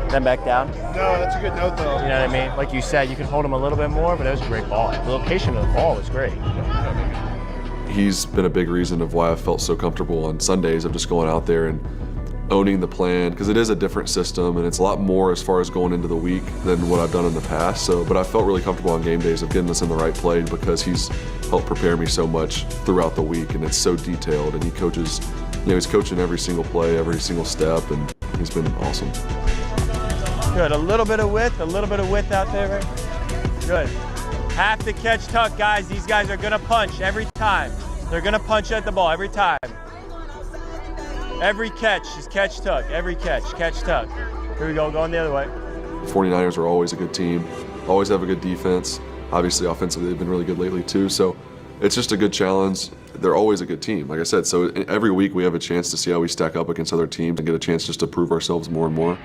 then back down? No, that's a good note, though. You know what I mean? Like you said, you can hold him a little bit more, but it was a great ball. The location of the ball was great. He's been a big reason of why I felt so comfortable on Sundays of just going out there and owning the plan, because it is a different system and it's a lot more as far as going into the week than what I've done in the past. But I felt really comfortable on game days of getting us in the right play because he's helped prepare me so much throughout the week, and it's so detailed, and he coaches, he's coaching every single play, every single step, and he's been awesome. Good, a little bit of width out there, right? Good. Have to catch tuck, guys. These guys are gonna punch every time. They're gonna punch at the ball every time. Every catch is catch tuck. Every catch tuck. Here we go, going the other way. 49ers are always a good team, always have a good defense. Obviously, offensively, they've been really good lately too. So it's just a good challenge. They're always a good team, like I said. So every week we have a chance to see how we stack up against other teams and get a chance just to prove ourselves more and more.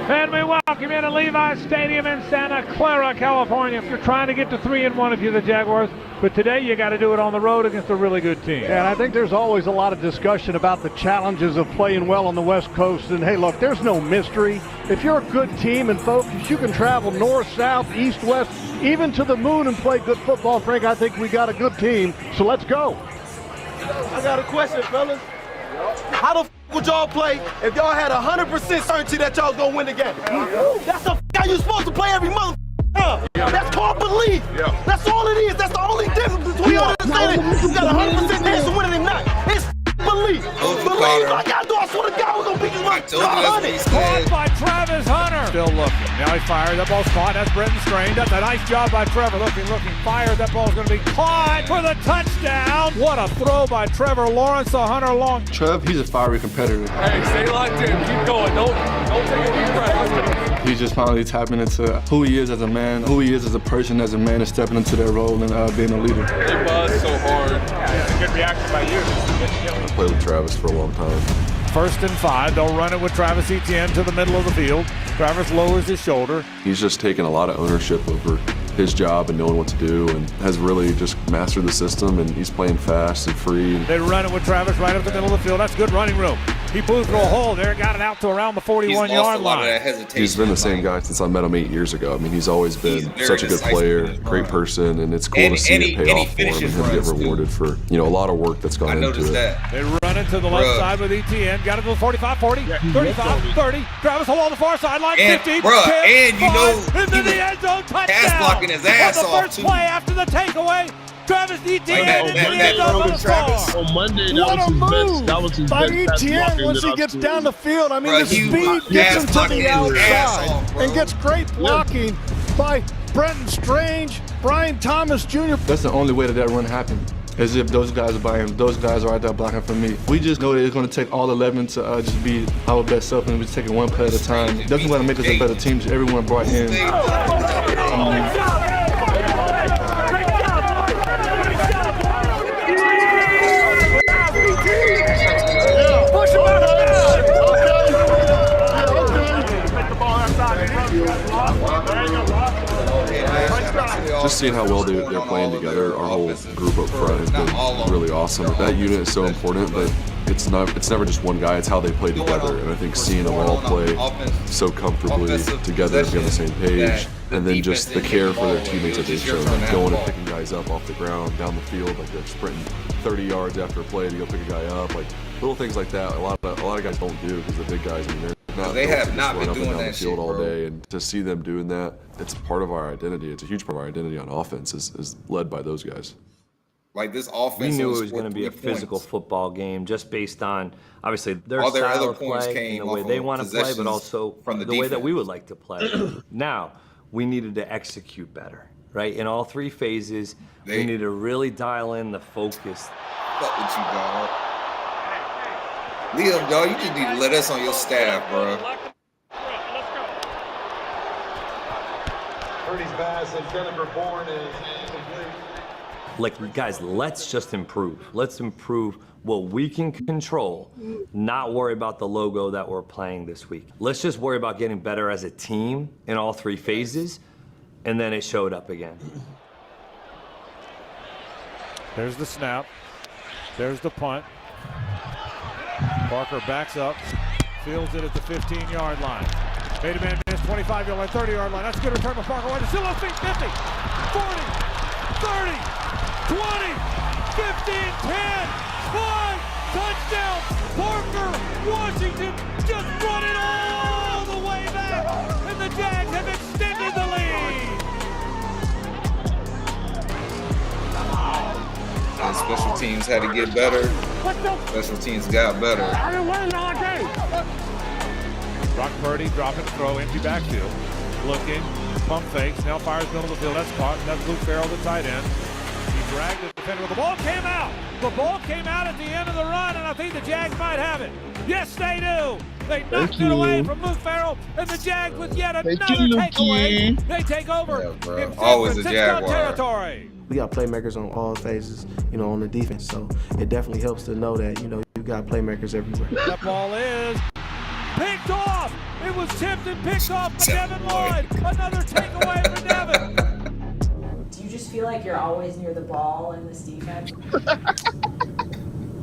And we welcome you to Levi's Stadium in Santa Clara, California. If you're trying to get to 3-1 if you're the Jaguars, but today you got to do it on the road against a really good team. And I think there's always a lot of discussion about the challenges of playing well on the West Coast. And hey, look, there's no mystery. If you're a good team and focused, you can travel north, south, east, west, even to the moon and play good football. Frank, I think we got a good team, so let's go. I got a question, fellas. How the would y'all play if y'all had 100% certainty that y'all gonna win the game? That's the how you supposed to play every month. That's called belief. That's all it is. That's the only difference between y'all and saying you got 100% chance of winning or not. It's belief. Believe. I gotta do. I swear to God, we're gonna beat this one. Caught by Travis Hunter. Still looking. Now he fires. That ball's caught. That's Brenton Strain. That's a nice job by Trevor. Looking. Fired. That ball's going to be caught for the touchdown. What a throw by Trevor Lawrence. The Hunter long. Trev, he's a fiery competitor. Hey, stay locked in. Keep going. Don't take a deep breath. He's just finally tapping into who he is as a man, who he is as a person, as a man, and stepping into that role and being a leader. It was so hard. Yeah, good reaction by you. I played with Travis for a long time. 1st and 5. They'll run it with Travis Etienne to the middle of the field. Travis lowers his shoulder. He's just taken a lot of ownership over his job and knowing what to do, and has really just mastered the system, and he's playing fast and free. They run it with Travis right up the middle of the field. That's good running room. He blew through a hole there, got it out to around the 41-yard line. He's been the same guy since I met him 8 years ago. I mean, he's always been such a good player, great person, and it's cool to see it pay off for him and him get rewarded for, a lot of work that's gone into it. They run it to the left side with Etienne. Got it to the 45, 40, 35, 30. Travis Hull on the far sideline, 50, 10, 5, into the end zone, touchdown. Pass blocking his ass off, on the first play after the takeaway. Travis Etienne into the end zone for the score. On Monday, What a move by Etienne once he gets down the field. I mean, the speed gets him to the outside and gets great blocking by Brenton Strange, Brian Thomas Jr. That's the only way that run happened, as if those guys are by him. Those guys are right there blocking for me. We just know that it's going to take all 11 to just be our best self, and we're taking one play at a time. It doesn't want to make us a better team. Just everyone brought in. There you go. just seeing how well they're playing together. Our whole group up front has been really awesome. That unit is so important, but it's never just one guy. It's how they play together. And I think seeing them all play so comfortably together and be on the same page, and then just the care for their teammates that they've shown, like going and picking guys up off the ground, down the field, like they're sprinting 30 yards after a play to go pick a guy up, like little things like that. A lot of guys don't do because the big guys, I mean, they have not been doing that shit all bro. day, and to see them doing that, it's part of our identity. It's a huge part of our identity on offense is led by those guys. Like this offense, we knew it was going to be a physical football game just based on obviously their all their style other of points play came and the way they want to play, but also from the way that we would like to play. Now we needed to execute better, right? In all three phases, we need to really dial in the focus. Fuck with you, dog. Liam, dog, you just need to let us on your staff, bro. Purdy's pass and Jennifer Bourne is complete. Like, guys, let's just improve. Let's improve what we can control, not worry about the logo that we're playing this week. Let's just worry about getting better as a team in all three phases, and then it showed up again. There's the snap. There's the punt. Parker backs up, fields it at the 15-yard line. Made a man miss, 25-yard line, 30-yard line. That's a good return by Parker. Wide to Chulo, 50, 40, 30, 20, 15, 10, 5, touchdown. Parker, Washington just brought it all the way back, and the Jags have extended the lead. And special teams had to get better. Special teams got better. Brock Purdy, drop and throw, empty backfield. Looking, pump fakes, now fires middle of the field. That's caught, and that's Luke Farrell, the tight end. He dragged the defender. The ball came out. The ball came out at the end of the run, and I think the Jags might have it. Yes, they do. They knocked it away from Luke Farrell, and the Jags with yet another takeaway. They take over in San Francisco territory. We got playmakers on all phases, you know, on the defense. So it definitely helps to know that, you know, you got playmakers everywhere. That ball is picked off. It was tipped and picked off by Devin Lloyd. Another takeaway for Devin. Do you just feel like you're always near the ball in this defense?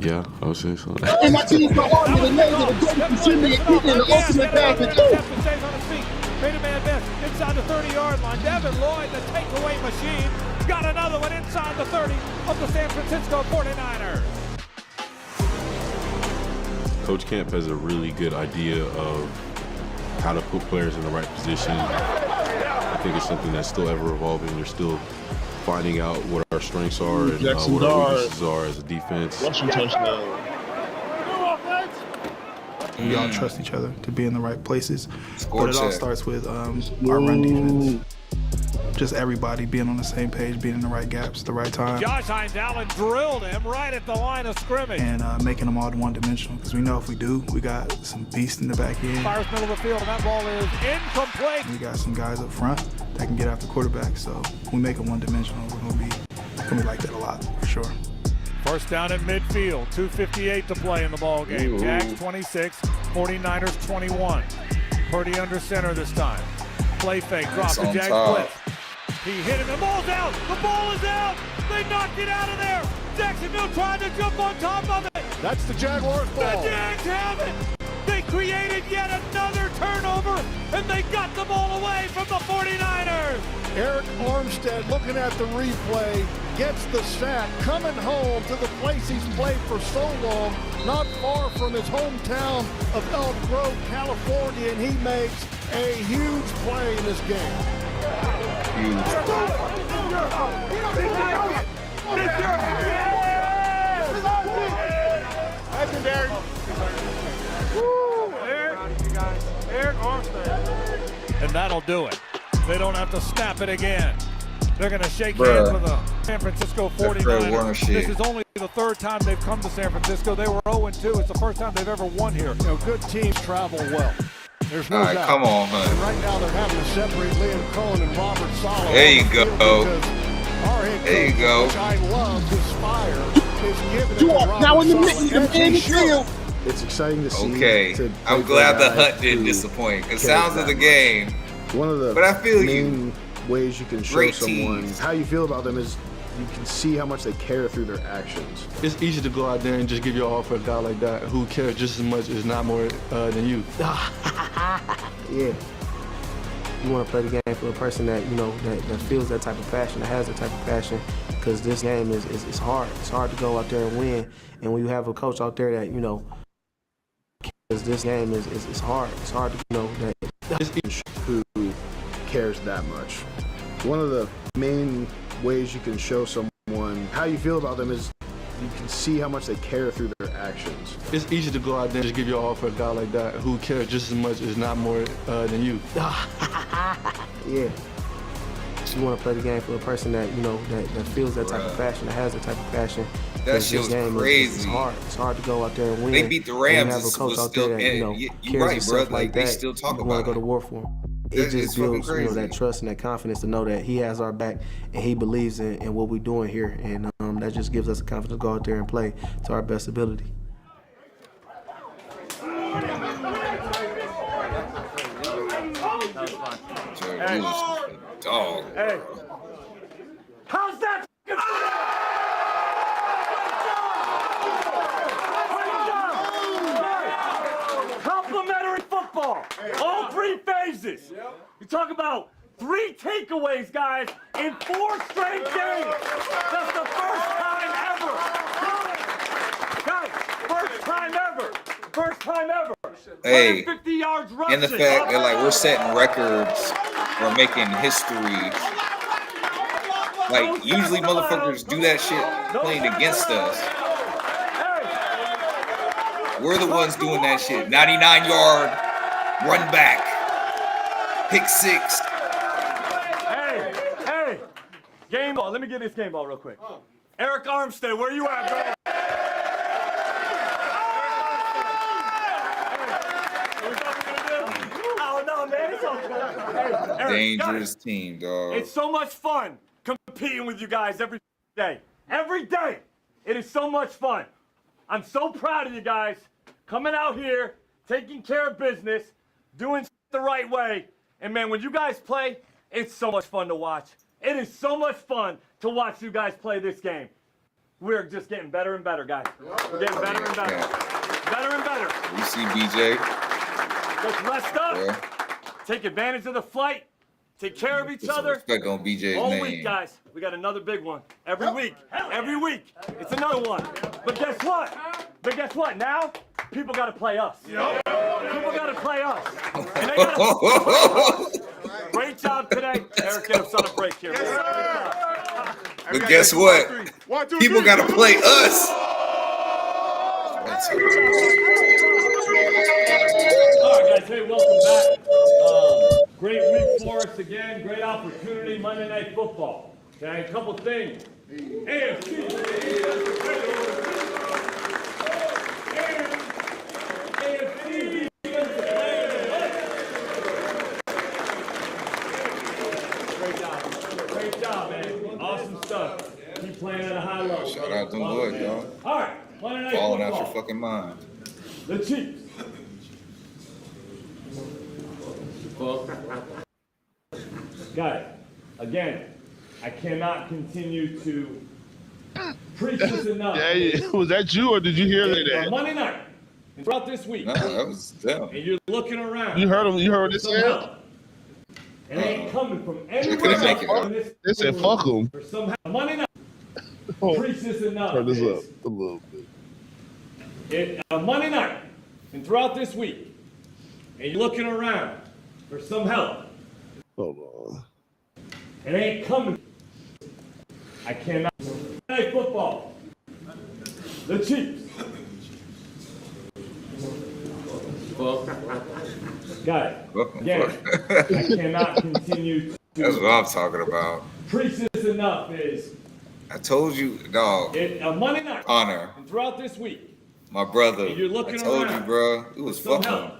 Yeah, I would say so. And my team's the army, the name, the great Jimmy, and the ultimate pass and two. Stays on his feet. Made a man miss inside the 30-yard line. Devin Lloyd, the takeaway machine, got another one inside the 30 of the San Francisco 49ers. Coach Camp has a really good idea of how to put players in the right position. I think it's something that's still ever evolving. They're still finding out what our strengths are and what our weaknesses are as a defense. Rushing touchdown. We all trust each other to be in the right places. Score but it all check. starts with our run defense. Just everybody being on the same page, being in the right gaps at the right time. Josh Hines Allen drilled him right at the line of scrimmage. And making them all one-dimensional, because we know if we do, we got some beasts in the back end. Fires middle of the field, and that ball is incomplete. We got some guys up front that can get after quarterback, so we make them one-dimensional. We're gonna be like that a lot, for sure. First down at midfield, 2:58 to play in the ball game. Jags 26, 49ers 21. Purdy under center this time. Play fake, drop the Jags blitz. He hit him, the ball's out! The ball is out! They knocked it out of there! Jacksonville trying to jump on top of it! That's the Jaguars ball. The Jags have it! They created yet another turnover, and they got the ball away from the 49ers! Eric Armstead, looking at the replay, gets the sack, coming home to the place he's played for so long, not far from his hometown of Elk Grove, California, and he makes a huge play in this game. Legendary. Eric Armstead. And that'll do it. They don't have to snap it again. They're going to shake hands with the San Francisco 49ers. This is only the third time they've come to San Francisco. They were 0-2. It's the first time they've ever won here. You know, good teams travel well. There's no doubt. Come on, man. And right now they're having to separate Liam Cohen and Robert Saleh. There you go. There you go. Which I love his fire is giving it to Robert now in the Saleh. middle. It's exciting to see. Okay, I'm glad the Hunt didn't disappoint. It sounds of the game, one of the but I feel you. ways you can show Great someone teams. how you feel about them is you can see how much they care through their actions. It's easy to go out there and just give your all for a guy like that who cares just as much, if not more, than you. Yeah. You want to play the game for a person that, you know, that feels that type of passion, that has that type of passion, because this game is hard. It's hard to go out there and win. And when you have a coach out there that, you know, because this game is hard. It's hard to, you know, that who cares that much. One of the main ways you can show someone how you feel about them is you can see how much they care through their actions. It's easy to go out there and just give your all for a guy like that who cares just as much, if not more, than you. Yeah. You want to play the game for a person that, you know, that feels that type of passion, that has that type of passion. That shit was crazy. It's hard. It's hard to go out there and win. They beat the And Rams. you have a coach out there that, you know, you're cares right, himself bro. like They that. still talk You want about to go it. to war for him. It It's just fucking builds, you know, crazy. that trust and that confidence to know that he has our back and he believes in what we're doing here. And that just gives us the confidence to go out there and play to our best ability. Hey. Dog. Hey. How's that? Complimentary football. All three phases. You talk about 3 takeaways, guys, in 4 straight games. That's the first time ever. Guys, first time ever. First time ever. Hey, 50 yards rushing. and the fact that like we're setting records, we're making history. Like usually motherfuckers do that shit playing against us. We're the ones doing that shit. 99-yard run back, pick 6. Hey, game ball. Let me get this game ball real quick. Eric Armstead, where you at, bro? Oh no, man, it's all good. Hey, Eric, Dangerous team, dog. it's so much fun competing with you guys every day. Every day. It is so much fun. I'm so proud of you guys coming out here, taking care of business, doing the right way. And man, when you guys play, it's so much fun to watch. It is so much fun to watch you guys play this game. We're just getting better and better, guys. We're getting better and better. Better and better. You see BJ? Let's rest up. Yeah. Take advantage of the flight. Take care of each Put some other. respect on BJ's All name. week, guys. We got another big one. Every week. Every week. It's another one. But guess what? Now, people got to play us. People got to play us. And they gotta... Great job today. Eric, get us on a break here. But guess what? People got to play us. All right, guys. Hey, welcome back. Great week for us again. Great opportunity. Monday Night Football. Okay, a couple things. Great job, man. Awesome stuff. Keep playing at a high level. Shout out to Lloyd, y'all. All right, Monday Night Falling Football. out your fucking mind. The Chiefs. Guys, again, I cannot continue to preach this enough. Yeah, was that you or did you hear that? Monday night, and throughout this week, No, that was them. and you're looking around. You heard him? You heard what they said? Somehow, it ain't coming from anywhere couldn't make it else up. in this They said, room. fuck 'em. Or somehow, Monday night, Oh, preach this enough. turn this is- up a little bit. Monday night, and throughout this week, and you're looking around for some help. Hold on. It ain't coming. I cannot. Monday Night Football. The Chiefs. Guys, again, I cannot continue to That's what I'm talking about. preach this enough. Is I told you, dog. Monday night, Honor, and throughout this week, my brother. And you're I looking told you, around bro. It was for some fucking. help.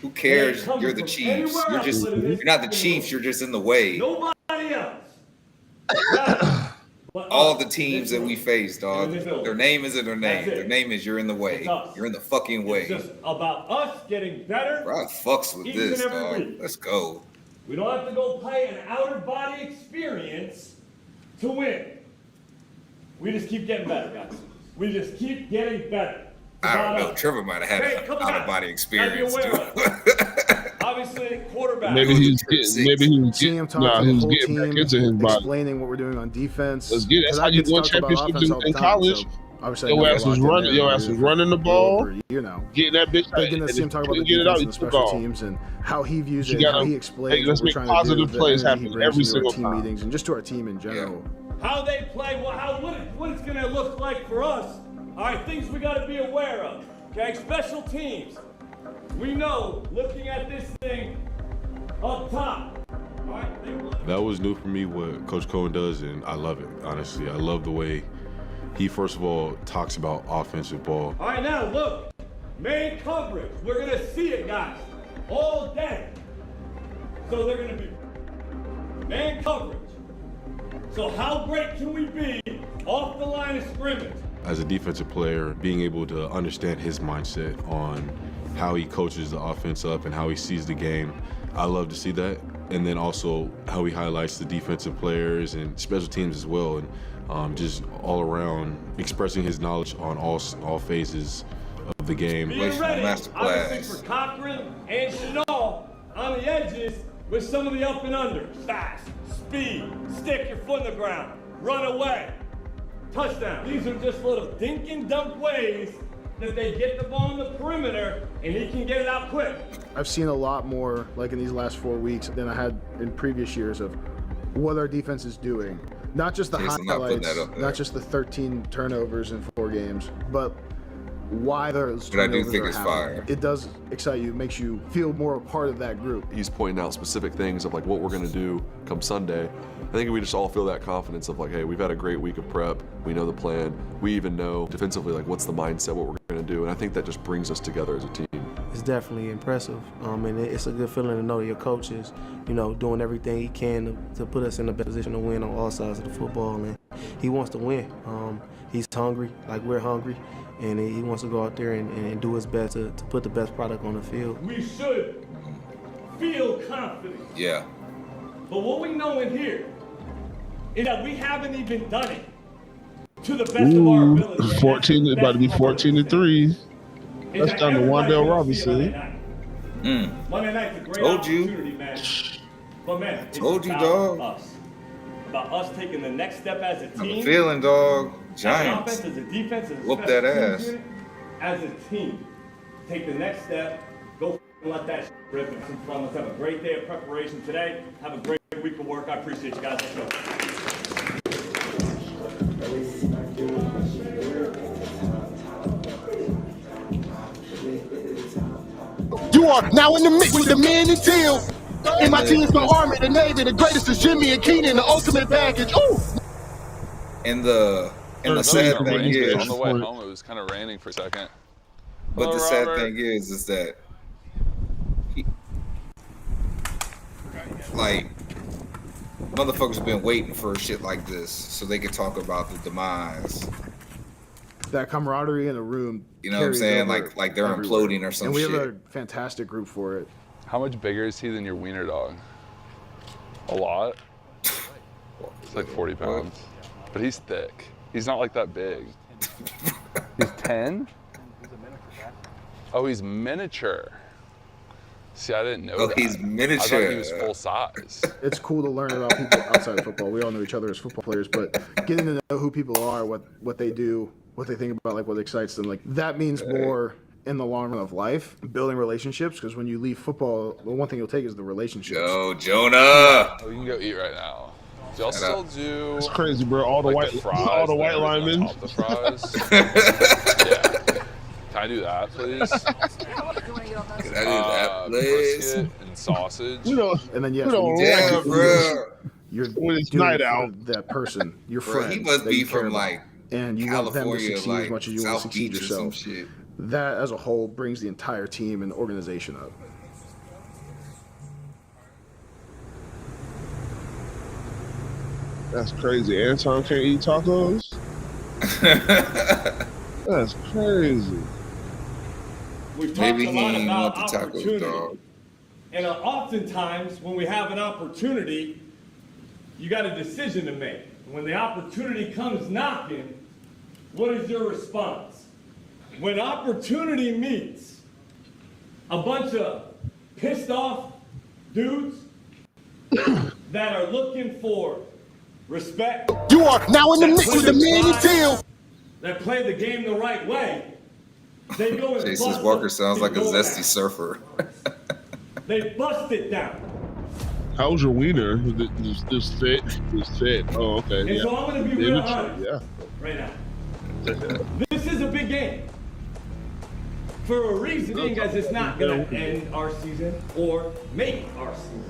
Who cares? It ain't coming You're the from Chiefs. anywhere You're else just. but in this You're not the fucking Chiefs. You're just in the way. Nobody else. But All us, the teams this that we room. face, dog. In this building. Their name isn't their name. That's it. Their name is you're in the way. It's us. You're in the fucking way. It's just about us getting better. Bro, I fucks with Each this, and every dog. week. Let's go. We don't have to go play an out-of-body experience to win. We just keep getting better, guys. We just keep getting better. I don't know. Trevor might have had an out-of-body experience, too. Obviously, quarterback. Maybe he's getting back into his body. Explaining what we're doing on defense. Let's get it. That's how you win championships in college. Obviously, your ass was running the ball, you know, getting that bitch out, getting to see him talk about the defense and the special teams and how he views it, how he explains what we're trying to do. Positive plays happen every single team time. Meetings and just to our team in general. How they play, what it's going to look like for us. All right, things we got to be aware of. Okay, special teams. We know, looking at this thing up top. All right, that was new for me, what Coach Cohen does, and I love it, honestly. I love the way he, first of all, talks about offensive ball. All right, now look, main coverage. We're going to see it, guys, all day. So they're going to be man coverage. So how great can we be off the line of scrimmage? As a defensive player, being able to understand his mindset on how he coaches the offense up and how he sees the game, I love to see that. And then also how he highlights the defensive players and special teams as well, and just all around expressing his knowledge on all phases of the game. Being ready, obviously for Cochran and Chanel on the edges with some of the up and unders. Fast, speed, stick your foot in the ground, run away, touchdown. These are just little dink and dunk ways that they get the ball on the perimeter and he can get it out quick. I've seen a lot more, like in these last 4 weeks, than I had in previous years of what our defense is doing. Not just the highlights, not just the 13 turnovers in 4 games, but why those turnovers are happening. It does excite you, makes you feel more a part of that group. He's pointing out specific things of like what we're going to do come Sunday. I think we just all feel that confidence of like, hey, we've had a great week of prep. We know the plan. We even know defensively like what's the mindset, what we're going to do, and I think that just brings us together as a team. It's definitely impressive, and it's a good feeling to know that your coach is, doing everything he can to put us in a better position to win on all sides of the football, and he wants to win. He's hungry, like we're hungry, and he wants to go out there and do his best to put the best product on the field. We should feel confident. Yeah. But what we know in here is that we haven't even done it to the best of our ability. 14, about to be 14-3. That's down to Wandale Robinson. Monday night's a great opportunity, man. But man, it's Told you, about dog. us. About us taking the next step as a team. I'm feeling, dog. Giants. As an offense, as a defense, as a whoop special that teams ass. unit, as a team. Take the next step. Go let that rip and some fun. Let's have a great day of preparation today. Have a great week of work. I appreciate you guys. Let's go. You are now in the mix with the man and Teal. And my team's the Army, the Navy, the greatest is Jimmy and Keenan, the ultimate package. Ooh! And the sad thing is, on the way home, it was kind of raining for a second. But Hello, the sad Robert. thing is that motherfuckers have been waiting for shit like this so they could talk about the demise. That camaraderie in a room. You know what I'm saying? Like they're everywhere. imploding or some and we shit. have a fantastic group for it. How much bigger is he than your wiener dog? A lot. It's like 40 pounds. But he's thick. He's not like that big. He's 10? Oh, he's miniature. See, I didn't know that. He's miniature. I thought he was full size. It's cool to learn about people outside of football. We all know each other as football players, but getting to know who people are, what they do, what they think about, like what excites them, like that means more in the long run of life, building relationships, because when you leave football, the one thing you'll take is the relationships. Yo, Jonah! Oh, you can go eat right now. Do y'all still do? It's crazy, bro. All the like white, the fries, all the white linemen. The fries. Yeah. Can I do that, please? Can I do that, please? Brisket and sausage. And then yes, yeah, bro. You're when it's doing night it for out. that person, your Bro, friend. he must that be you care from about. like and you want them to California, succeed like as much as you want to South succeed Beach or some yourself. shit. That as a whole brings the entire team and organization up. That's crazy. Anton can't eat tacos? That's crazy. We've talked Maybe a he lot ain't about want the tacos, opportunity. dog. And oftentimes, when we have an opportunity, you got a decision to make. When the opportunity comes knocking, what is your response? When opportunity meets a bunch of pissed off dudes that are looking for respect. You are now in the mix with the man and Teal. That play the game the right way. They go and Jesus bust Walker it sounds like a down. zesty surfer. They bust it down. How's your wiener? This fit? Oh, okay. And so I'm going to be real honest Yeah. right now. This is a big game. For a reason, guys, it's not going to end our season or make our season.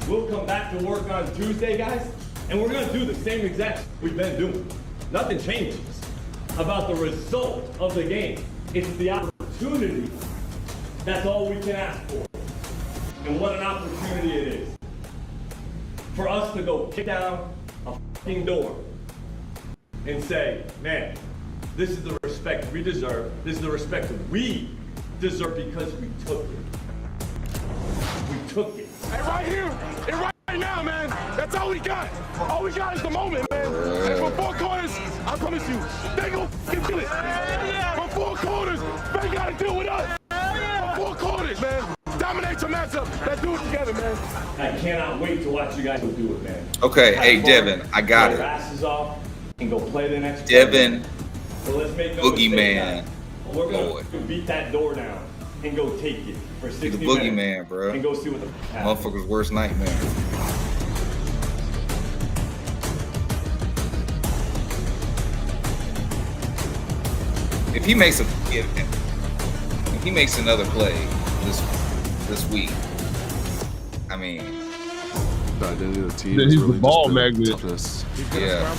We'll come back to work on Tuesday, guys, and we're going to do the same exact we've been doing. Nothing changes about the result of the game. It's the opportunity. That's all we can ask for. And what an opportunity it is for us to go kick down a fucking door and say, man, this is the respect we deserve. This is the respect we deserve because we took it. We took it. Hey, right here and right now, man. That's all we got. All we got is the moment, man. And from four corners, I promise you, they gon' f***ing do it. From four corners, they gotta deal with us. From four corners, man. Dominate your matchup. Let's do it together, man. I cannot wait to watch you guys go do it, man. Okay, hey Devin, I got Play it. your asses off and go play the next Devin, so let's make no Boogeyman. mistake, guys. We're gonna beat that door down and go take it for 60 The minutes. Boogeyman, bro. And go see what the happens. Motherfucker's worst nightmare. If he makes another play this week, I mean, The identity of the team. Then is he's really the ball just been magnet. toughness. Yeah.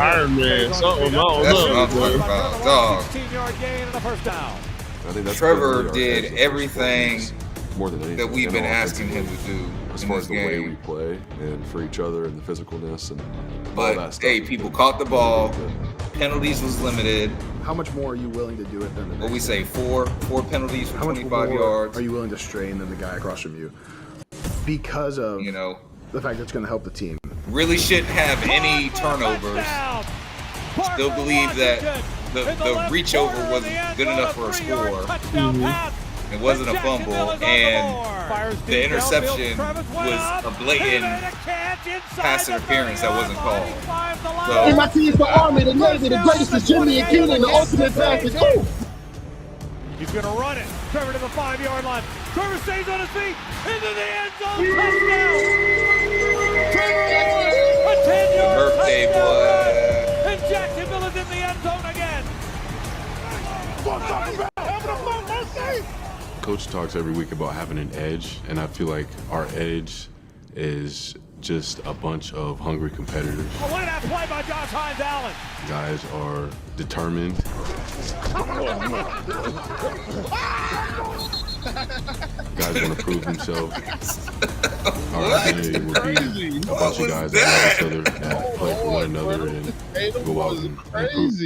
Iron Man, something. That's what I'm talking about, dog. 16-yard gain and a first down. I think that's Trevor really our did edge of everything more than anything that we've been and asking him to do as in far this as the way we game. play and for each other and the physicalness and all But that stuff. hey, people caught the ball. Penalties was limited. How much more are you willing to do it than the What we next say, guy? four penalties for How much 25 more yards. are you willing to strain than the guy across from you? Because of the fact that it's going to help the team. Really shouldn't have any turnovers. Still believe that the reach over wasn't good enough for a score. It wasn't a fumble, and the interception was a blatant pass interference that wasn't called. In my team's the Army, the Navy, the greatest is Jimmy and Keenan, the ultimate package. Ooh. He's going to run it. Trevor to the 5-yard line. Trevor stays on his feet. Into the end zone. Touchdown. Trevor Lawrence, a 10-yard Birthday touchdown. And Jacksonville is in the end zone again. Coach talks every week about having an edge, and I feel like our edge is just a bunch of hungry competitors. A one-and-a-half play by Josh Hines Allen. Guys are determined. Guys want to prove themselves. Our identity will be a bunch of guys that love each other, that play for one another, and go out and prove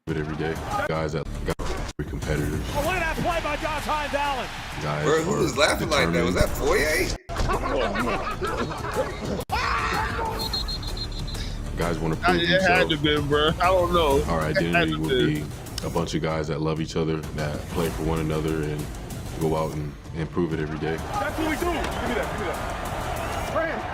it every day. Guys that got competitors. A one-and-a-half play by Josh Hines Allen. Guys Bro, who was laughing like that? Was that Foye? Guys want to prove It had to themselves. be, bro. I don't know. Our It had identity to will be a bunch of guys that love each other, that play for one another, and go out and prove it every day. That's what we do. Give me that. Give me that.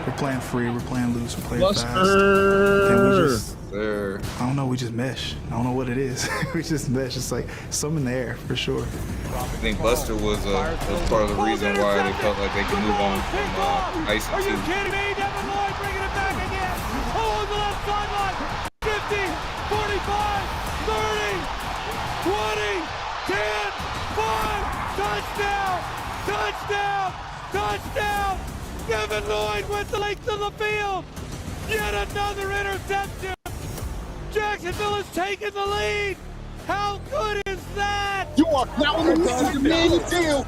We're playing free, we're playing loose, we're playing Buster. fast. And we just, Sir. I don't know, we just mesh. I don't know what it is. We just mesh. It's like something in the air, for sure. I think Buster was part of the reason why they felt like they could move on from Ice Are you and kidding me? Devin Lloyd bringing it back again. Oh, on the left sideline. 50, 45, 30, 20, 10, 5. Touchdown! Touchdown! Touchdown! Devin Lloyd went the length of the field. Yet another interception. Jacksonville has taken the lead. How good is that? You are now in the mix with the man and Teal.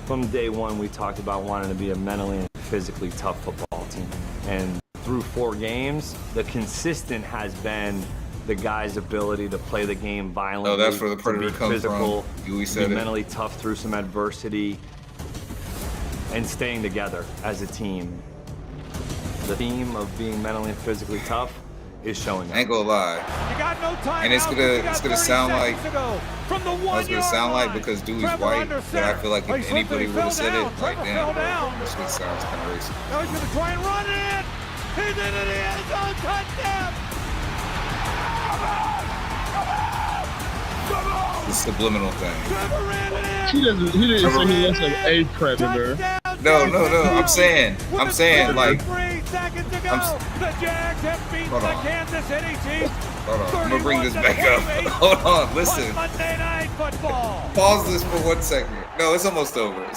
From day one, we talked about wanting to be a mentally and physically tough football team. And through 4 games, the consistent has been the guy's ability to play the game violently. Oh, that's where the predator to be comes physical, from. You to said be it. mentally tough through some adversity, and staying together as a team. The theme of being mentally and physically tough is showing up. I ain't gonna lie. You got no time. And it's gonna sound like because Dewey's white, but I feel like if anybody would have said it, like damn, bro, this shit sounds kind of racist. Now he's gonna try and run it. He's in the end zone, touchdown. The subliminal thing. He didn't say he looks like a predator. No. I'm saying like. The Jags have beaten the Kansas City Chiefs. Hold on, I'm gonna bring this back up. Hold on, listen. Monday Night Football. Pause this for 1 second. No, it's almost over. Let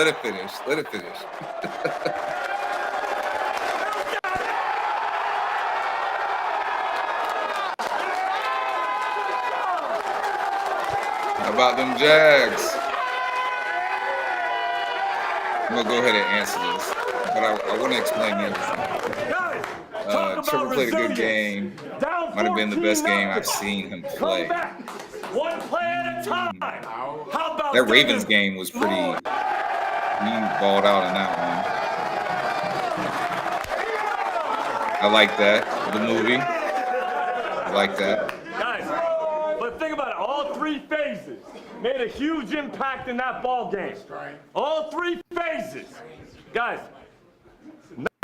it finish. Let it finish. How about them Jags? I'm gonna go ahead and answer this, but I want to explain the other thing. Trevor played a good game. Might have been the best game I've seen him play. One play at a time. How about That Ravens game was pretty. He balled out in that one. I like that. The movie. I like that. Guys, but think about it. All three phases made a huge impact in that ball game. All three phases. Guys,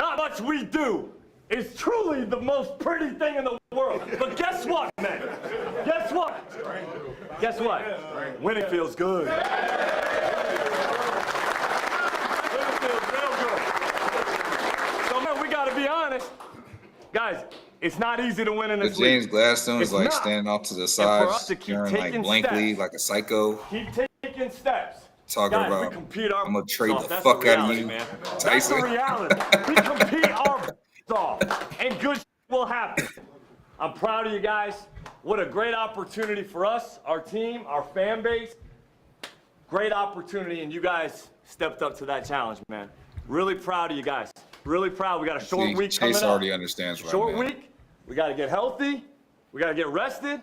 not much we do is truly the most pretty thing in the world. But guess what, man? Guess what? Guess what? Winning feels good. Winning feels real good. So, man, we got to be honest. Guys, it's not easy to win in The this James league. Gladstone is It's like not. standing off to the And side, for us to keep staring like taking blankly, steps. like a psycho, Keep taking steps. talking Guys, about, we compete our I'm gonna trade off. the That's fuck out of reality, you, man. That's Tyson. the reality. We compete our off, and good will happen. I'm proud of you guys. What a great opportunity for us, our team, our fan base. Great opportunity, and you guys stepped up to that challenge, man. Really proud of you guys. Really proud. We got a short week Chase coming up. already understands what I Short meant. week. We got to get healthy. We got to get rested.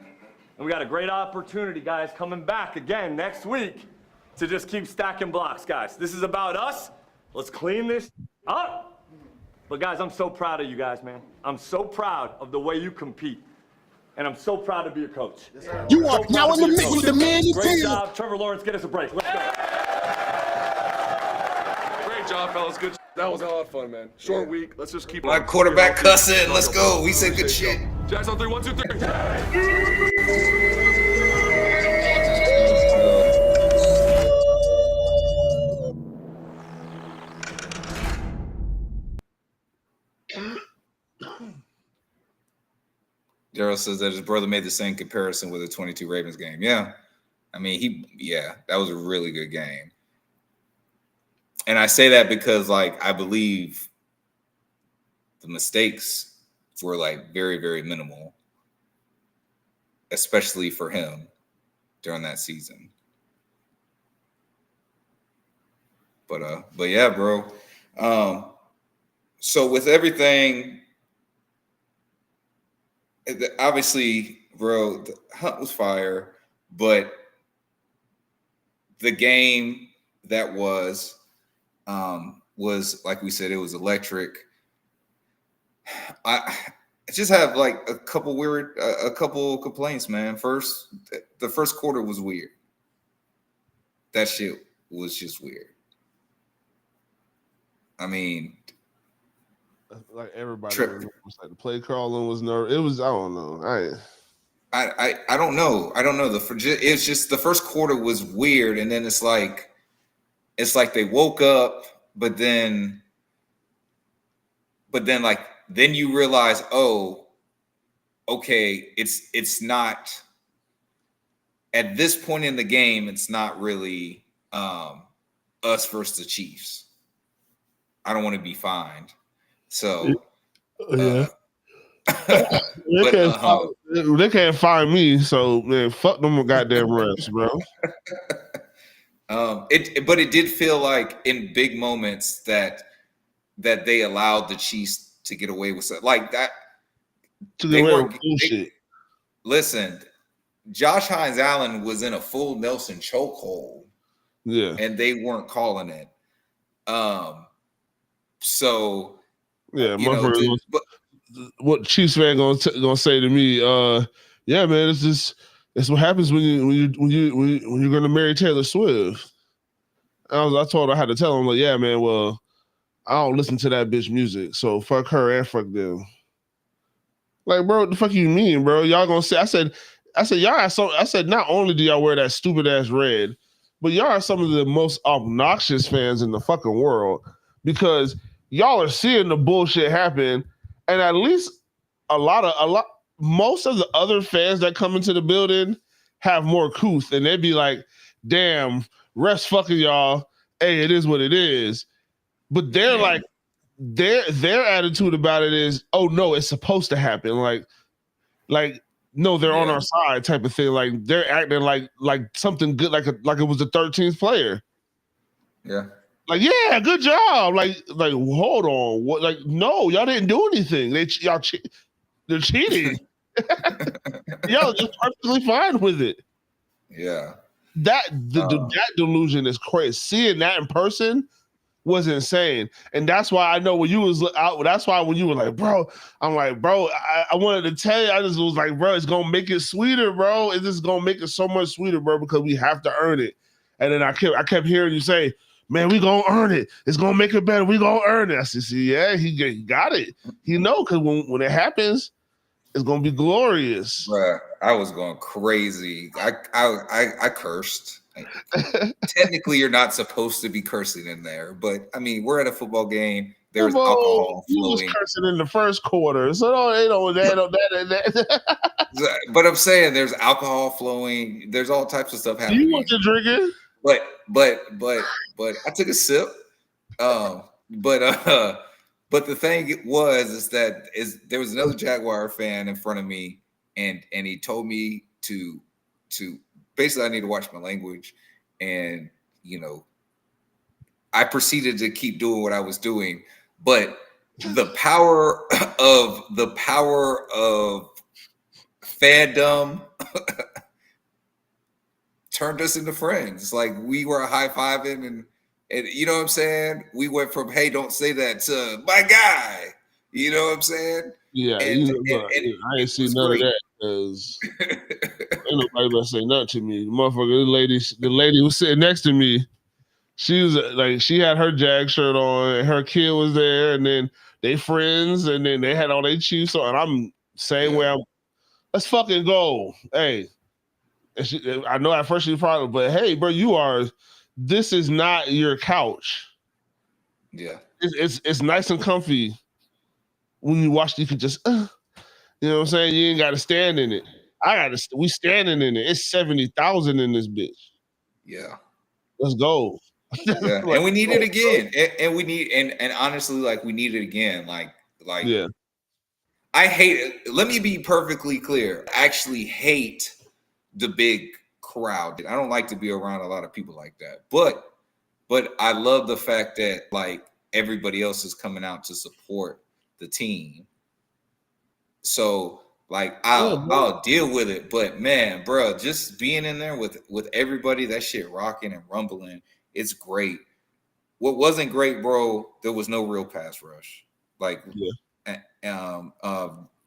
And we got a great opportunity, guys, coming back again next week to just keep stacking blocks, guys. This is about us. Let's clean this up. But, guys, I'm so proud of you guys, man. I'm so proud of the way you compete. And I'm so proud to be your coach. You are now in the mix with the man you Great feel. job. Trevor Lawrence, get us a break. Let's go. Great job, fellas. Good. That was a lot of fun, man. Short week. Let's just keep. My quarterback cussing. Let's go. We said good shit. Jags on 3, 1, 2, 3. Daryl says that his brother made the same comparison with the 22 Ravens game. Yeah. I mean, that was a really good game. And I say that because, like, I believe the mistakes were, like, very, very minimal, especially for him during that season. But yeah, bro. So with everything, obviously, bro, the hunt was fire, but the game that was like we said, it was electric. I just have like a couple complaints, man. First, the first quarter was weird. That shit was just weird. I mean, like everybody was like the play calling was nervous. It was, I don't know. I don't know. It's just the first quarter was weird, and then it's like they woke up, but then you realize, oh, okay, it's not at this point in the game, it's not really us versus the Chiefs. I don't want to be fined. So yeah. They can't find me, so man, fuck them goddamn refs, bro. But it did feel like in big moments that they allowed the Chiefs to get away with stuff like that. They weren't listen. Josh Hines Allen was in a full Nelson chokehold. Yeah, and they weren't calling it. So yeah, you know, what Chiefs fan gonna say to me? Yeah, man, it's what happens when you're gonna marry Taylor Swift. I told her I had to tell him, like, yeah, man, well, I don't listen to that bitch music, so fuck her and fuck them. Like, bro, what the fuck you mean, bro? Y'all gonna say? I said, y'all are so. I said, not only do y'all wear that stupid ass red, but y'all are some of the most obnoxious fans in the fucking world because y'all are seeing the bullshit happen, and at least most of the other fans that come into the building have more couth, and they'd be like, damn, rest fucking y'all. Hey, it is what it is. But they're like, their attitude about it is, oh no, it's supposed to happen. Like no, they're on our side type of thing. Like they're acting like something good, like it was the 13th player. Yeah. Like, yeah, good job. Like hold on. What? Like, no, y'all didn't do anything. They're cheating. Y'all just perfectly fine with it. Yeah. That delusion is crazy. Seeing that in person was insane. And that's why I know when you was out, that's why when you were like, bro, I'm like, bro, I wanted to tell you, I just was like, bro, it's gonna make it sweeter, bro. It's just gonna make it so much sweeter, bro, because we have to earn it. And then I kept hearing you say, man, we gonna earn it. It's gonna make it better. We gonna earn it. I said, see, yeah, he got it. He know, because when it happens, it's gonna be glorious. Bruh, I was going crazy. I cursed. Technically, you're not supposed to be cursing in there, but I mean, we're at a football game. There's alcohol He was flowing. cursing in the first quarter, so that. But I'm saying there's alcohol flowing. There's all types of stuff happening. You want to drinking? But I took a sip. But the thing is that there was another Jaguar fan in front of me, and he told me to basically I need to watch my language, and you know, I proceeded to keep doing what I was doing, but the power of fandom turned us into friends. Like we were high-fiving and you know what I'm saying? We went from, hey, don't say that, to my guy. You know what I'm saying? Yeah, I ain't seen none of that because ain't nobody better say nothing to me. The motherfucker, the lady who was sitting next to me, she was like, she had her Jag shirt on, and her kid was there, and then they friends, and then they had all their Chiefs on. And I'm same way. Let's fucking go, hey. And I know at first she was probably, but hey, bro, this is not your couch. Yeah, it's nice and comfy. When you watch, you can just, you know what I'm saying? You ain't got to stand in it. We standing in it. It's 70,000 in this bitch. Yeah. Let's go. Yeah. And we need it again. And we need, and honestly, like we need it again. Like, yeah. I hate it. Let me be perfectly clear. I actually hate the big crowd. I don't like to be around a lot of people like that. But I love the fact that like everybody else is coming out to support the team. So like I'll deal with it, but man, bro, just being in there with everybody, that shit rocking and rumbling, it's great. What wasn't great, bro, there was no real pass rush. Like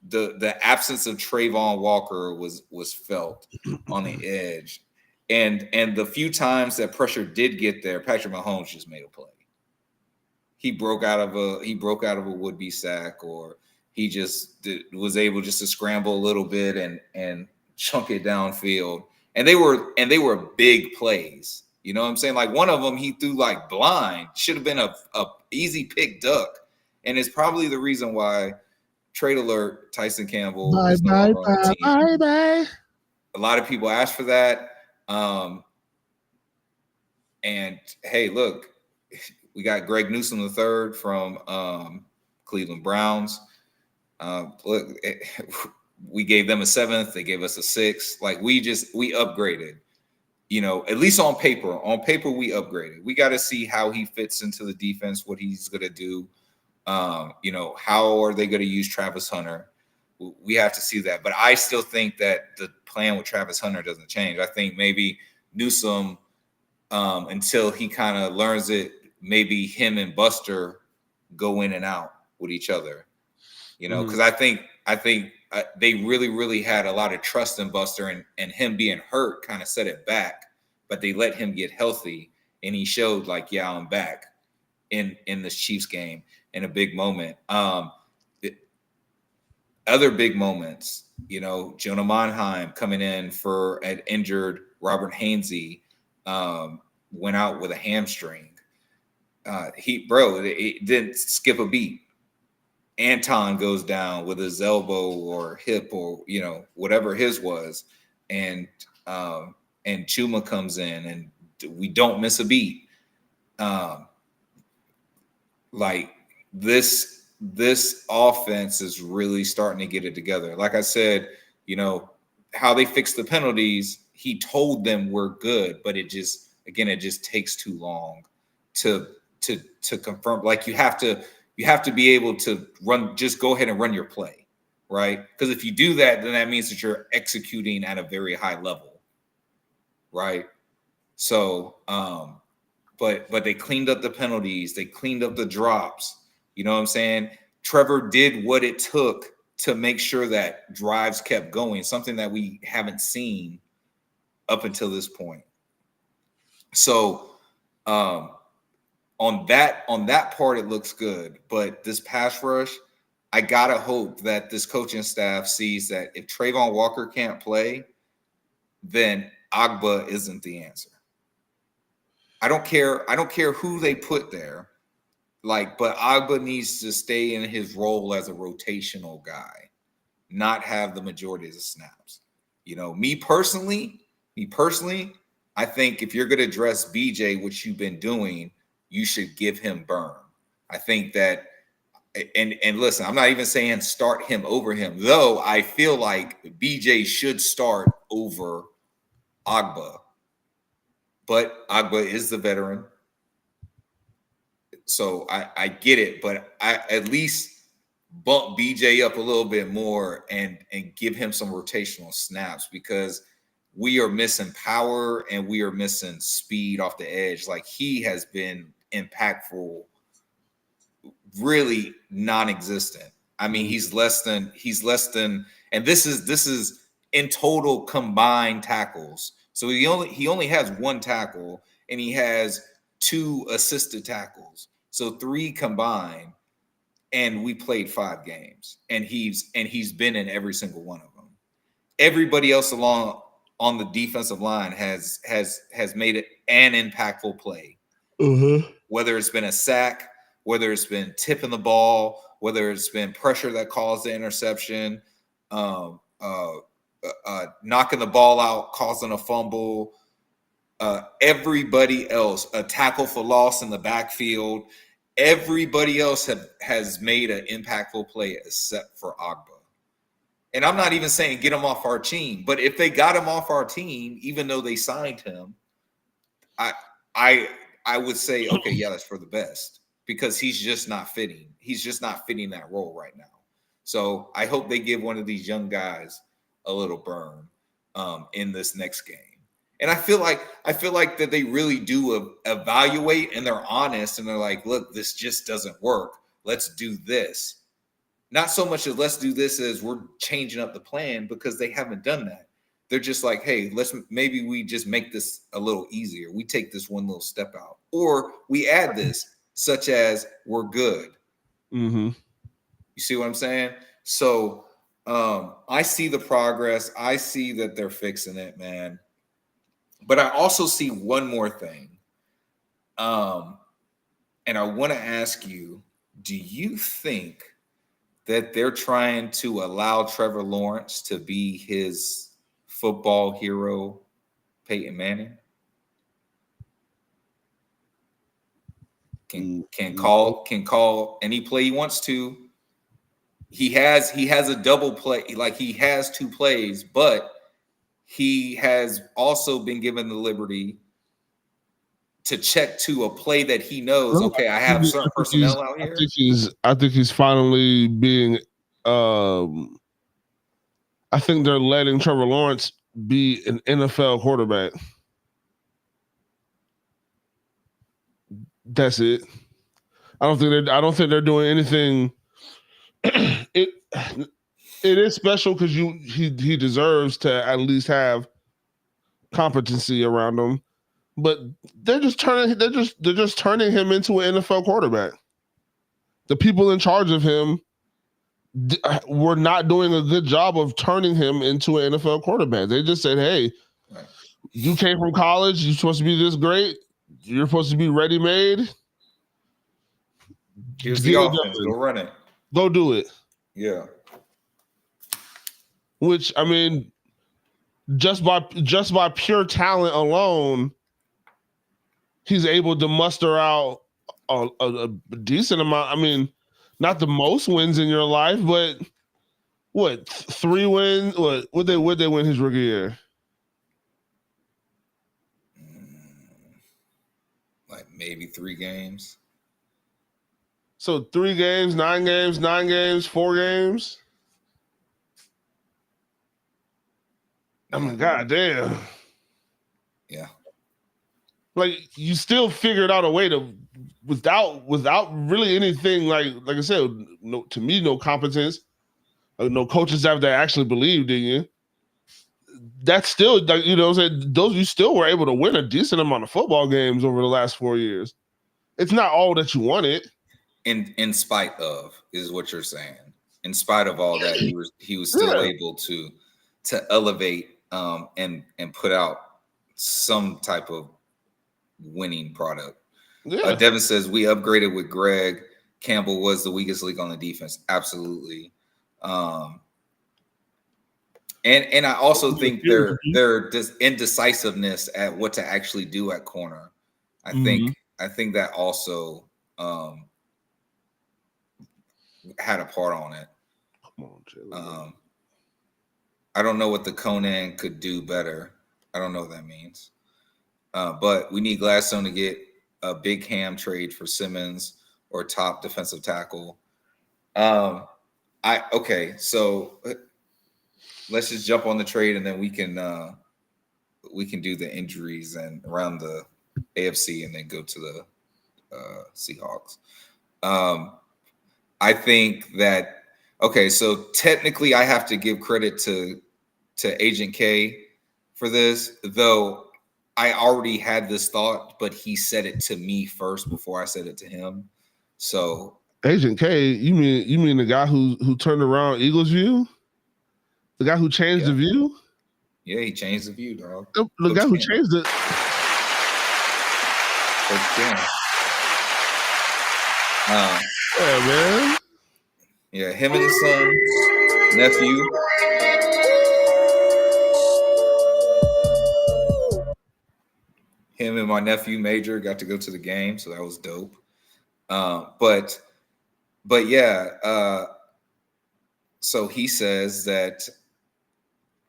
the absence of Trayvon Walker was felt on the edge. And the few times that pressure did get there, Patrick Mahomes just made a play. He broke out of a would-be sack, or he just was able just to scramble a little bit and chunk it downfield. And they were big plays. You know what I'm saying? Like one of them he threw like blind, should have been a easy pick duck. And it's probably the reason why trade alert Tyson Campbell is no longer on the team. Bye. A lot of people asked for that. And hey, look, we got Greg Newsome III from Cleveland Browns. Look, we gave them a 7th. They gave us a 6th. Like we upgraded, you know, at least on paper. On paper, we upgraded. We got to see how he fits into the defense, what he's going to do. You know, how are they going to use Travis Hunter? we have to see that. But I still think that the plan with Travis Hunter doesn't change. I think maybe Newsome, until he kind of learns it, maybe him and Buster go in and out with each other, because I think they really had a lot of trust in Buster, and him being hurt kind of set it back, but they let him get healthy, and he showed like, yeah, I'm back in this Chiefs game in a big moment. Other big moments, Jonah Monheim coming in for an injured Robert Hainsey, went out with a hamstring. It didn't skip a beat. Anton goes down with his elbow or hip or whatever his was, and Chuma comes in, and we don't miss a beat. Like this offense is really starting to get it together. Like I said, how they fix the penalties, he told them we're good, but it just takes too long to confirm. Like you have to be able to just go ahead and run your play, right? Because if you do that, then that means that you're executing at a very high level, right? So, but they cleaned up the penalties, they cleaned up the drops. You know what I'm saying? Trevor did what it took to make sure that drives kept going, something that we haven't seen up until this point. So on that part, it looks good. But this pass rush, I gotta hope that this coaching staff sees that if Trayvon Walker can't play, then Agba isn't the answer. I don't care who they put there. But Agba needs to stay in his role as a rotational guy, not have the majority of the snaps. Me personally, I think if you're going to address BJ, which you've been doing, you should give him burn. I think that, and listen, I'm not even saying start him over him, though I feel like BJ should start over Agba. But Agba is the veteran. So I get it, but I at least bump BJ up a little bit more and give him some rotational snaps, because we are missing power and we are missing speed off the edge. Like, he has been impactful, really non-existent. I mean, he's less than, and this is in total combined tackles. So he only has one tackle, and he has 2 assisted tackles. So 3 combined, and we played 5 games, and he's been in every single one of them. Everybody else along on the defensive line has made it an impactful play. Whether it's been a sack, whether it's been tipping the ball, whether it's been pressure that caused the interception, knocking the ball out, causing a fumble. Everybody else, a tackle for loss in the backfield, everybody else has made an impactful play except for Agba. And I'm not even saying get him off our team, but if they got him off our team, even though they signed him, I would say, okay, yeah, that's for the best, because he's just not fitting. He's just not fitting that role right now. So I hope they give one of these young guys a little burn in this next game. And I feel like that they really do evaluate, and they're honest, and they're like, look, this just doesn't work. Let's do this. Not so much as let's do this as we're changing up the plan, because they haven't done that. They're just like, hey, maybe we just make this a little easier. We take this one little step out, or we add this, such as we're good. Mm-hmm. You see what I'm saying? So I see the progress. I see that they're fixing it, man. But I also see one more thing. And I want to ask you, do you think that they're trying to allow Trevor Lawrence to be his football hero, Peyton Manning? Can call any play he wants to. He has a double play, like he has 2 plays, but he has also been given the liberty to check to a play that he knows, okay, I have certain personnel out here. I think he's finally being I think they're letting Trevor Lawrence be an NFL quarterback. That's it. I don't think they're doing anything. It is special because he deserves to at least have competency around him, but they're just turning him into an NFL quarterback. The people in charge of him were not doing a good job of turning him into an NFL quarterback. They just said, "Hey, you came from college. You're supposed to be this great. You're supposed to be ready-made. Here's the offense. Go run it. Go do it." Yeah. Which, I mean, just by pure talent alone, he's able to muster out a decent amount. I mean, not the most wins in your life, but what, 3 wins? Would they win his rookie year? Like maybe 3 games. So 3 games, 9 games, 9 games, 4 games. I mean, goddamn. Yeah. Like, you still figured out a way to, without really anything, like I said, to me, no competence, no coaching staff that actually believed in you. That's still, like, you know what I'm saying, you still were able to win a decent amount of football games over the last 4 years. It's not all that you wanted. In spite of, is what you're saying. In spite of all that, he was still able to elevate and put out some type of winning product. Yeah. Devin says we upgraded with Greg. Campbell was the weakest link on the defense. Absolutely. And I also think their indecisiveness at what to actually do at corner. I think that also had a part on it. Come on, Jalen. I don't know what the Conan could do better. I don't know what that means. But we need Gladstone to get a big ham trade for Simmons or top defensive tackle. Okay, so let's just jump on the trade and then we can do the injuries and around the AFC and then go to the Seahawks. I think that, okay, so technically I have to give credit to Agent K for this, though I already had this thought, but he said it to me first before I said it to him. So Agent K, you mean the guy who turned around Eagles View? The guy who changed the view? Yeah, he changed the view, dog. The guy who changed it. Yeah, man. Yeah, him and his son, nephew. Him and my nephew Major got to go to the game, so that was dope. But yeah, so he says that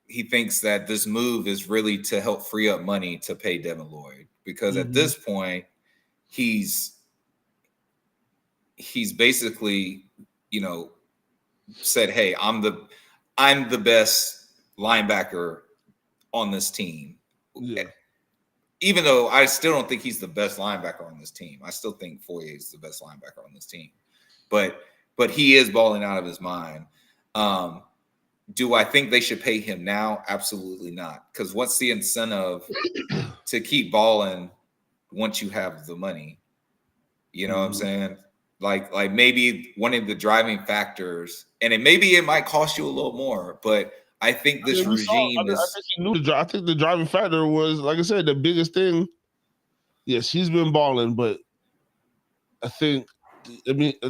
he thinks that this move is really to help free up money to pay Devin Lloyd, because at this point he's basically, you know, said, "Hey, I'm the best linebacker on this team." Yeah. Even though I still don't think he's the best linebacker on this team. I still think Foye is the best linebacker on this team. But he is balling out of his mind. Do I think they should pay him now? Absolutely not. Because what's the incentive to keep balling once you have the money? You know what I'm saying? Like maybe one of the driving factors, and it might cost you a little more, but I think this regime is. I think the driving factor was, like I said, the biggest thing. Yes, he's been balling, but I'm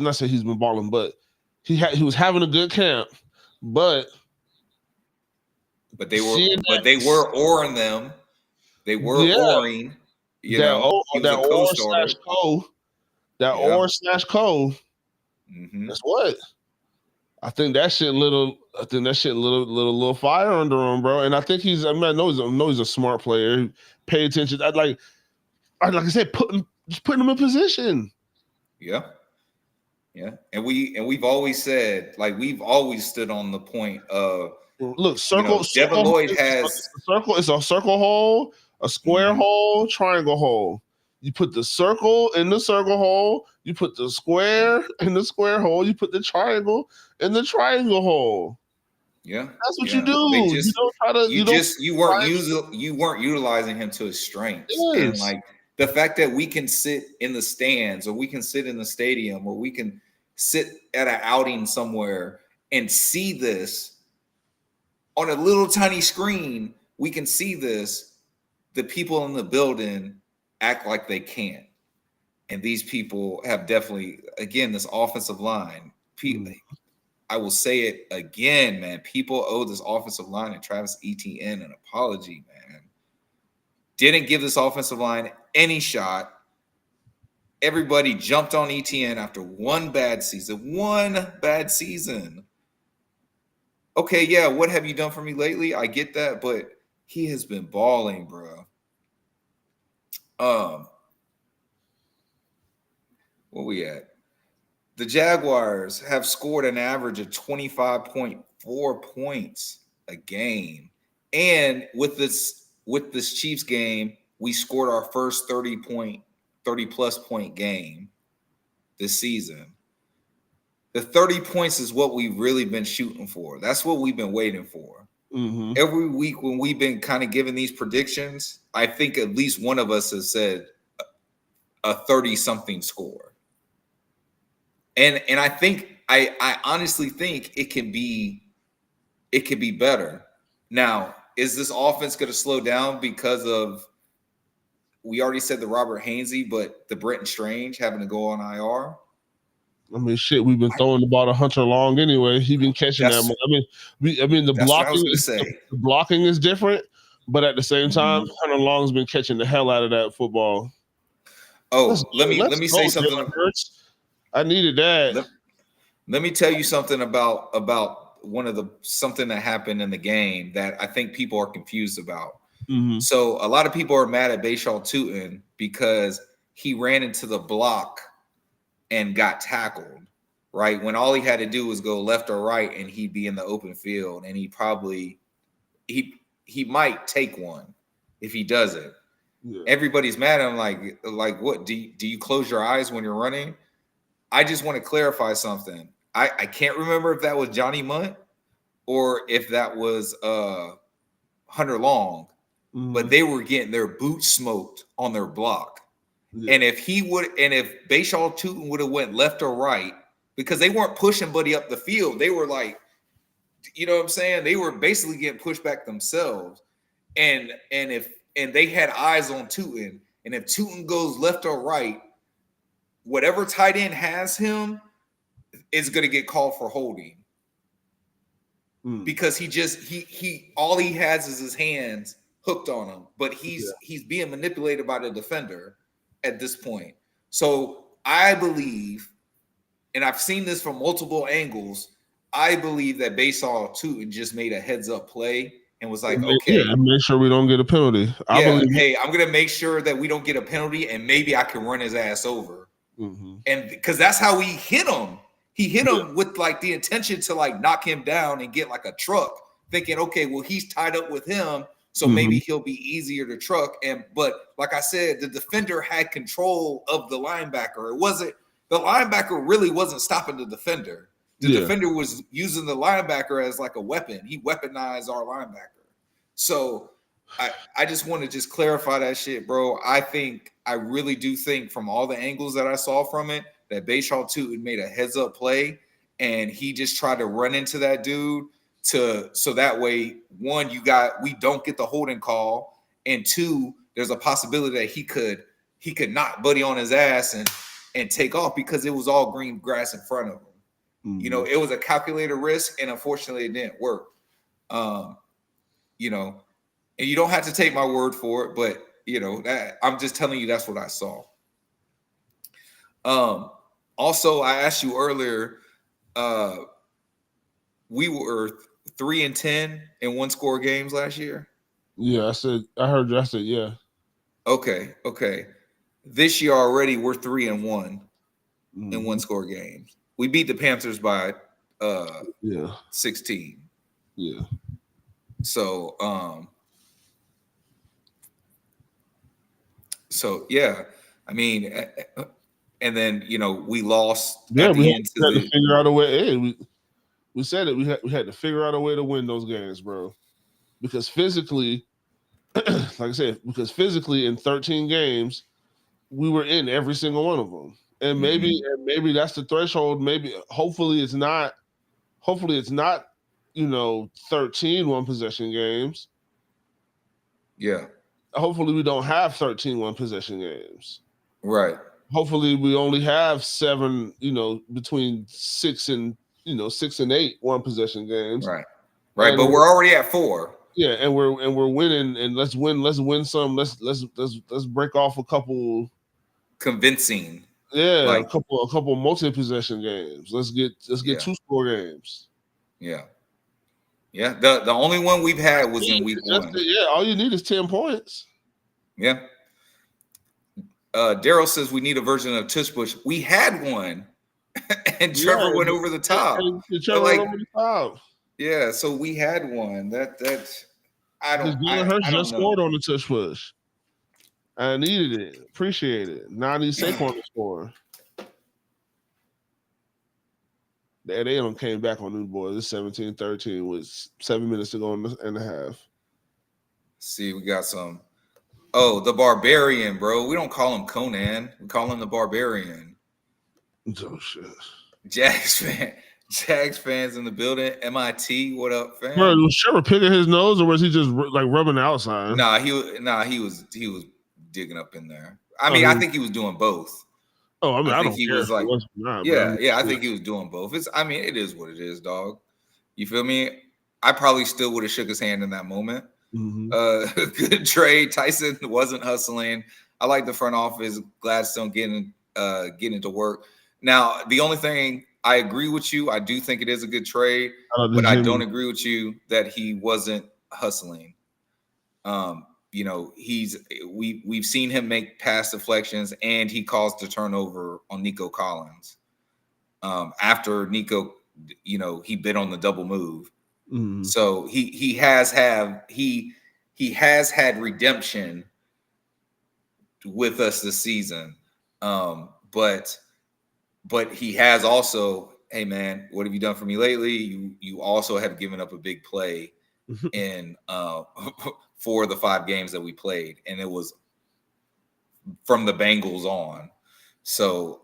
not saying he's been balling, but he was having a good camp, but they were oring them. They were oring. You know, he was a co-starter. Or/co. That's what. I think that shit lit a little fire under him, bro. And I think I know he's a smart player. Pay attention. Like I said, just putting him in position. Yeah. Yeah. And we've always said, like, we've always stood on the point of Look, circle. Devin Lloyd it's has a circle. It's a circle hole, a square hole, triangle hole. You put the circle in the circle hole. You put the square in the square hole. You put the triangle in the triangle hole. Yeah, that's what you do. They just, you don't try to. You weren't utilizing him to his strengths, Yes. and like the fact that we can sit in the stands, or we can sit in the stadium, or we can sit at an outing somewhere and see this on a little tiny screen. We can see this. The people in the building act like they can't, and these people have definitely, again, this offensive line. I will say it again, man. People owe this offensive line and Travis Etienne an apology, man. Didn't give this offensive line any shot. Everybody jumped on Etienne after one bad season. One bad season. Okay, yeah, what have you done for me lately? I get that, but he has been balling, bro. Where we at? The Jaguars have scored an average of 25.4 points a game. And with this Chiefs game, we scored our first 30-plus point game this season. The 30 points is what we've really been shooting for. That's what we've been waiting for. Mm-hmm. Every week when we've been kind of giving these predictions, I think at least one of us has said a 30-something score. And I honestly think it can be better. Now, is this offense going to slow down because of, we already said the Robert Hainsey, but the Brenton Strange having to go on IR? I mean, shit, we've been throwing the ball to Hunter Long anyway. He's been catching that. I mean, the blocking is different, but at the same time, Hunter Long's been catching the hell out of that football. Oh, let me say something. I needed that. Let me tell you something about something that happened in the game that I think people are confused about. Mm-hmm. So a lot of people are mad at Bayshaw Tootin because he ran into the block and got tackled, right? When all he had to do was go left or right and he'd be in the open field, and he might take one if he does it. Yeah. Everybody's mad at him, like what? Do you close your eyes when you're running? I just want to clarify something. I can't remember if that was Johnny Munt or if that was Hunter Long, but they were getting their boots smoked on their block. Yeah. And if Bayshaw Tootin would have went left or right, because they weren't pushing Buddy up the field, they were like, you know what I'm saying? They were basically getting pushed back themselves. And they had eyes on Tootin, and if Tootin goes left or right, whatever tight end has him is going to get called for holding, because he all he has is his hands hooked on him, but he's being manipulated by the defender at this point. So I believe, and I've seen this from multiple angles, I believe that Bayshaw Tootin just made a heads up play and was like, okay, make sure we don't get a penalty. I'm going to make sure that we don't get a penalty, and maybe I can run his ass over. Mm-hmm. And because that's how he hit him. He hit him with like the intention to like knock him down and get like a truck, thinking, okay, well, he's tied up with him, so maybe he'll be easier to truck. But like I said, the defender had control of the linebacker. The linebacker really wasn't stopping the defender. The defender was using the linebacker as like a weapon. He weaponized our linebacker. So I just want to just clarify that shit, bro. I really do think from all the angles that I saw from it, that Bayshaw Tootin made a heads up play, and he just tried to run into that dude so that way, one, we don't get the holding call, and two, there's a possibility that he could knock Buddy on his ass and take off, because it was all green grass in front of him. Mm-hmm. You know, it was a calculated risk, and unfortunately it didn't work. You know, and you don't have to take my word for it, but you know, I'm just telling you that's what I saw. Also, I asked you earlier, we were 3-10 in one-score games last year. Yeah, I heard you. I said, yeah. Okay. This year already, we're 3-1 in one-score games. We beat the Panthers by 16. Yeah. So yeah, I mean, and then we lost Yeah, at we the had, end we had to to figure out a way. Hey, we said it. We had to figure out a way to win those games, bro. Because physically, like I said, in 13 games, we were in every single one of them. And maybe that's the threshold. Hopefully it's not 13 one possession games. Yeah. Hopefully we don't have 13 one possession games. Right. Hopefully we only have 7, between 6 and 8 one possession games. Right. And but we're already at 4. Yeah, and we're winning, and let's win some. Let's break off a couple convincing. Yeah, a couple multi-possession games. Let's get 2-score games. Yeah. Yeah. The only one we've had was in week 1. Yeah, all you need is 10 points. Yeah. Daryl says we need a version of Tush Push. We had one, and Trevor went over the top. Trevor went over the top. Yeah, so we had one. I don't just know. scored on the Tush Push. I needed it. Appreciate it. Now I need Saquon to score. They came back on New Boys. It's 17-13 with 7 minutes to go in the half. See, we got some. Oh, the Barbarian, bro. We don't call him Conan. We call him the Barbarian. Oh, shit. Jags fans in the building. MIT, what up, fam? Bro, was Trevor picking his nose, or was he just like rubbing the outside? He was digging up in there. I mean, I think he was doing both. Oh, I mean, I think don't he care was like, yeah, I think he was doing both. It is what it is, dog. You feel me? I probably still would have shook his hand in that moment. Good trade. Tyson wasn't hustling. I like the front office. Gladstone getting to work. Now, the only thing I agree with you, I do think it is a good trade, but I don't agree with you that he wasn't hustling. We've seen him make pass deflections, and he caused the turnover on Nico Collins. After Nico, he bit on the double move. So he has had redemption with us this season. But he has also, hey man, what have you done for me lately? You also have given up a big play in for the 5 games that we played, and it was from the Bengals on. So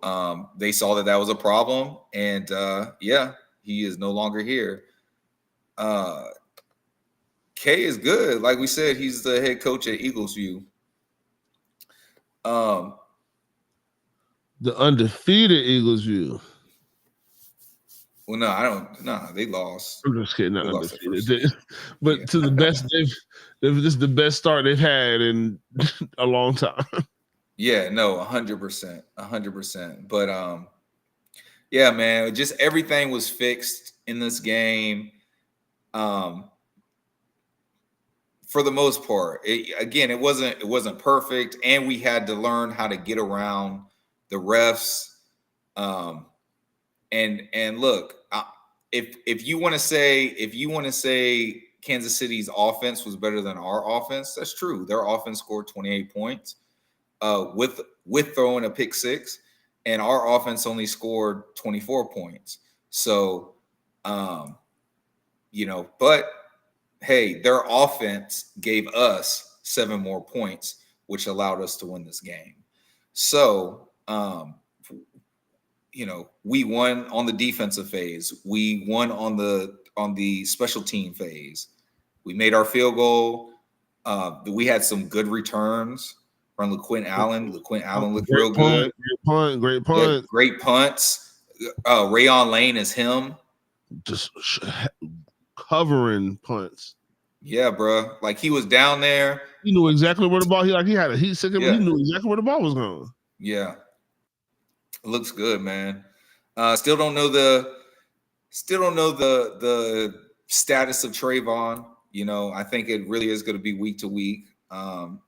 they saw that was a problem, and he is no longer here. K is good. Like we said, he's the head coach at Eagles View. The undefeated Eagles View. Well, no, I don't. No, they lost. I'm just kidding. Not undefeated, but to the best this is the best start they've had in a long time. Yeah, no, 100%, 100%. But yeah, man, just everything was fixed in this game. For the most part, it wasn't perfect, and we had to learn how to get around the refs. And look, if you want to say Kansas City's offense was better than our offense, that's true. Their offense scored 28 points with throwing a pick 6, and our offense only scored 24 points. So, but hey, their offense gave us 7 more points, which allowed us to win this game. So, we won on the defensive phase. We won on the special team phase. We made our field goal. We had some good returns from LaQuint Allen. LaQuint Allen looked real good. Great punt. Yeah, great punts. Rayon Lane is him. Just covering punts. Yeah, bro. Like he was down there. He knew exactly where the ball. He had a heat sick. Yeah. He knew exactly where the ball was going. Yeah. It looks good, man. Still don't know the status of Trayvon. I think it really is going to be week to week. Again,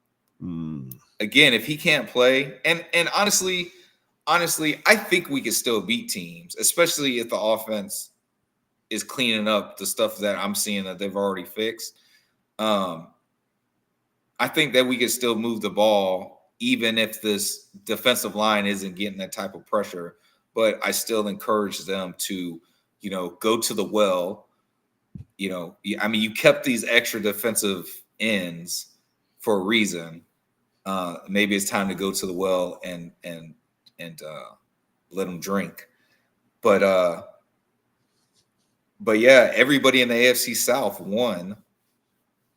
if he can't play, and honestly, I think we could still beat teams, especially if the offense is cleaning up the stuff that I'm seeing that they've already fixed. I think that we could still move the ball even if this defensive line isn't getting that type of pressure. But I still encourage them to, go to the well. I mean, you kept these extra defensive ends for a reason. Maybe it's time to go to the well and let them drink. But yeah, everybody in the AFC South won.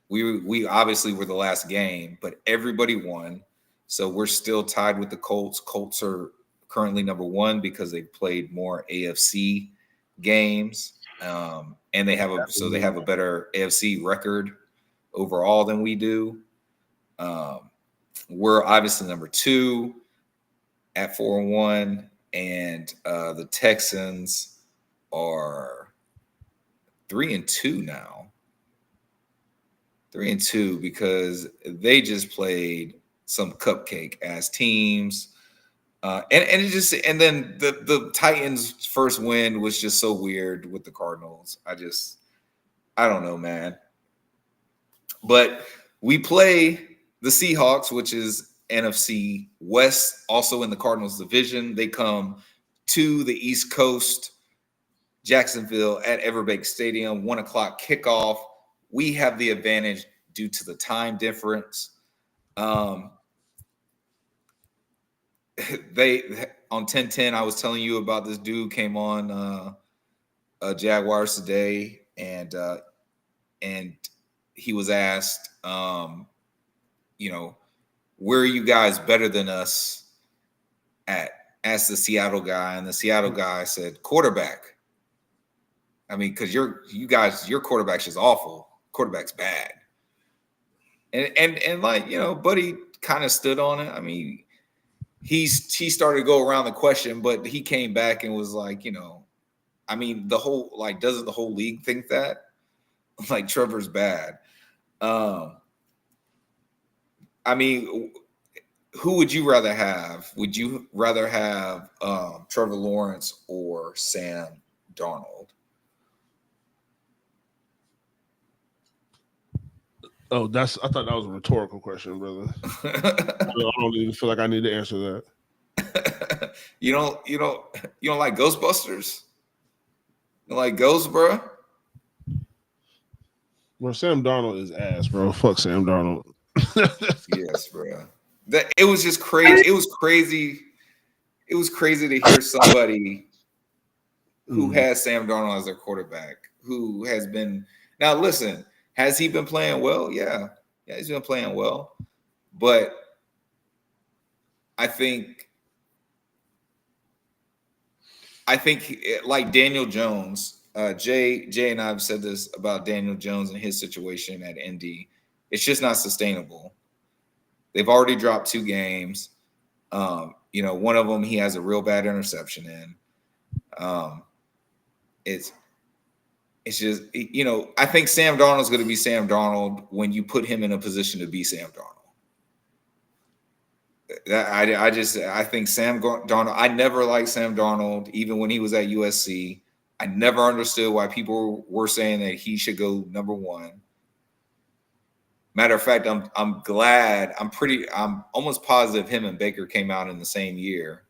We obviously were the last game, but everybody won. So we're still tied with the Colts. Colts are currently number 1 because they played more AFC games, and they have a better AFC record overall than we do. We're obviously number 2 at 4-1, and the Texans are 3-2 now. 3-2 because they just played some cupcake ass teams. And then the Titans' first win was just so weird with the Cardinals. I don't know, man. But we play the Seahawks, which is NFC West, also in the Cardinals division. They come to the East Coast, Jacksonville at Everbank Stadium, 1:00 kickoff. We have the advantage due to the time difference. They on 10-10, I was telling you about this dude came on Jaguars today, and he was asked, where are you guys better than us at? Asked the Seattle guy, and the Seattle guy said quarterback. I mean, because your quarterback's just awful. Quarterback's bad. And like, Buddy kind of stood on it. I mean, he started to go around the question, but he came back and was like, I mean, doesn't the whole league think that? Like, Trevor's bad. I mean, who would you rather have? Would you rather have Trevor Lawrence or Sam Darnold? Oh, I thought that was a rhetorical question, brother. I don't even feel like I need to answer that. You don't like Ghostbusters? You like Ghosts, bro? Bro, Sam Darnold is ass, bro. Fuck Sam Darnold. Yes, bro. It was just crazy. It was crazy. It was crazy to hear somebody who has Sam Darnold as their quarterback, who has been. Now, listen, has he been playing well? Yeah, he's been playing well. But I think like Daniel Jones, Jay and I have said this about Daniel Jones and his situation at Indy. It's just not sustainable. They've already dropped 2 games. One of them he has a real bad interception in. It's just, I think Sam Darnold's going to be Sam Darnold when you put him in a position to be Sam Darnold. I think Sam Darnold. I never liked Sam Darnold, even when he was at USC. I never understood why people were saying that he should go number 1. Matter of fact, I'm glad. I'm almost positive him and Baker came out in the same year.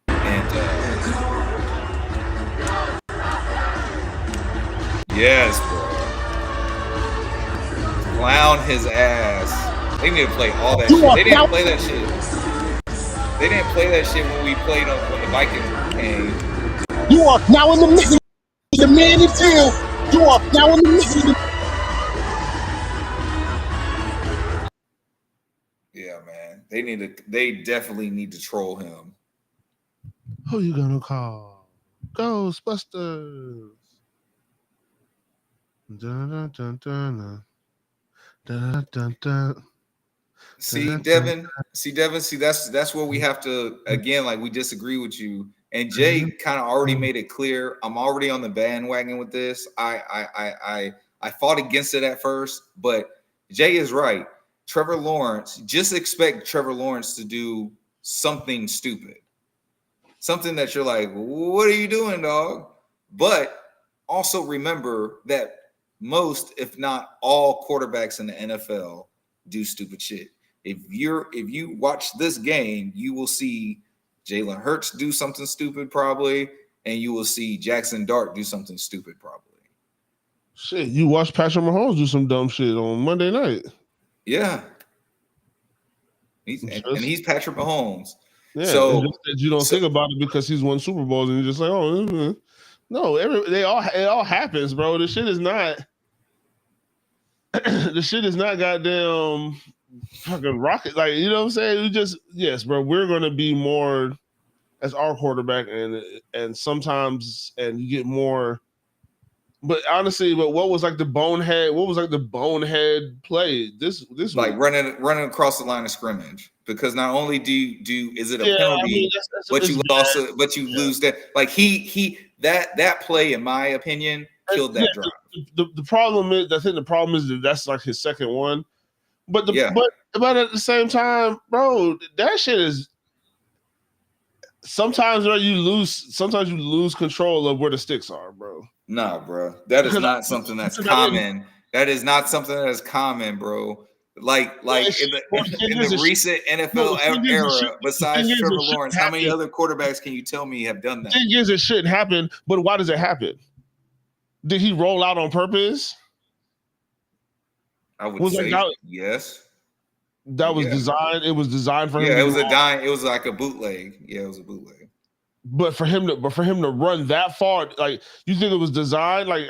And yes, bro. Clown his ass. They need to play all that shit. They didn't play that shit. They didn't play that shit when we played them when the Vikings came. You are now in the mix of the man in town. You are now in the mix of the. Yeah, man. They definitely need to troll him. Who you gonna call? Ghostbusters. Dun, dun, dun, dun, dun, dun, dun. See, Devin, that's where we have to, again, like, we disagree with you. And Jay kind of already made it clear. I'm already on the bandwagon with this. I fought against it at first, but Jay is right. Trevor Lawrence, just expect Trevor Lawrence to do something stupid. Something that you're like, what are you doing, dog? But also remember that most, if not all, quarterbacks in the NFL do stupid shit. If you watch this game, you will see Jalen Hurts do something stupid probably, and you will see Jackson Dart do something stupid probably. Shit, you watch Patrick Mahomes do some dumb shit on Monday night. Yeah. He's Patrick Mahomes. Yeah, so just that you don't think about it because he's won Super Bowls and you're just like, oh, no, it all happens, bro. The shit is not goddamn fucking rocket. Like, you know what I'm saying? We just, yes, bro, we're gonna be more as our quarterback, and sometimes you get more. But honestly, what was like the bonehead play? This like week? running across the line of scrimmage, because not only is it a penalty, I mean, but you lose that. Like that play, in my opinion, killed that drive. The problem is, I think the problem is that's like his second one. But at the same time, bro, that shit is sometimes you lose control of where the sticks are, bro. Nah, bro. That is not something that's common. That is not something that is common, bro. Like in the recent NFL era, besides Trevor Lawrence, how many other quarterbacks can you tell me have done that? The thing is, it shouldn't happen, but why does it happen? Did he roll out on purpose? I would say yes. That was designed. It was designed for him. Yeah, it was like a bootleg. Yeah, it was a bootleg. But for him to run that far, like, you think it was designed? Like,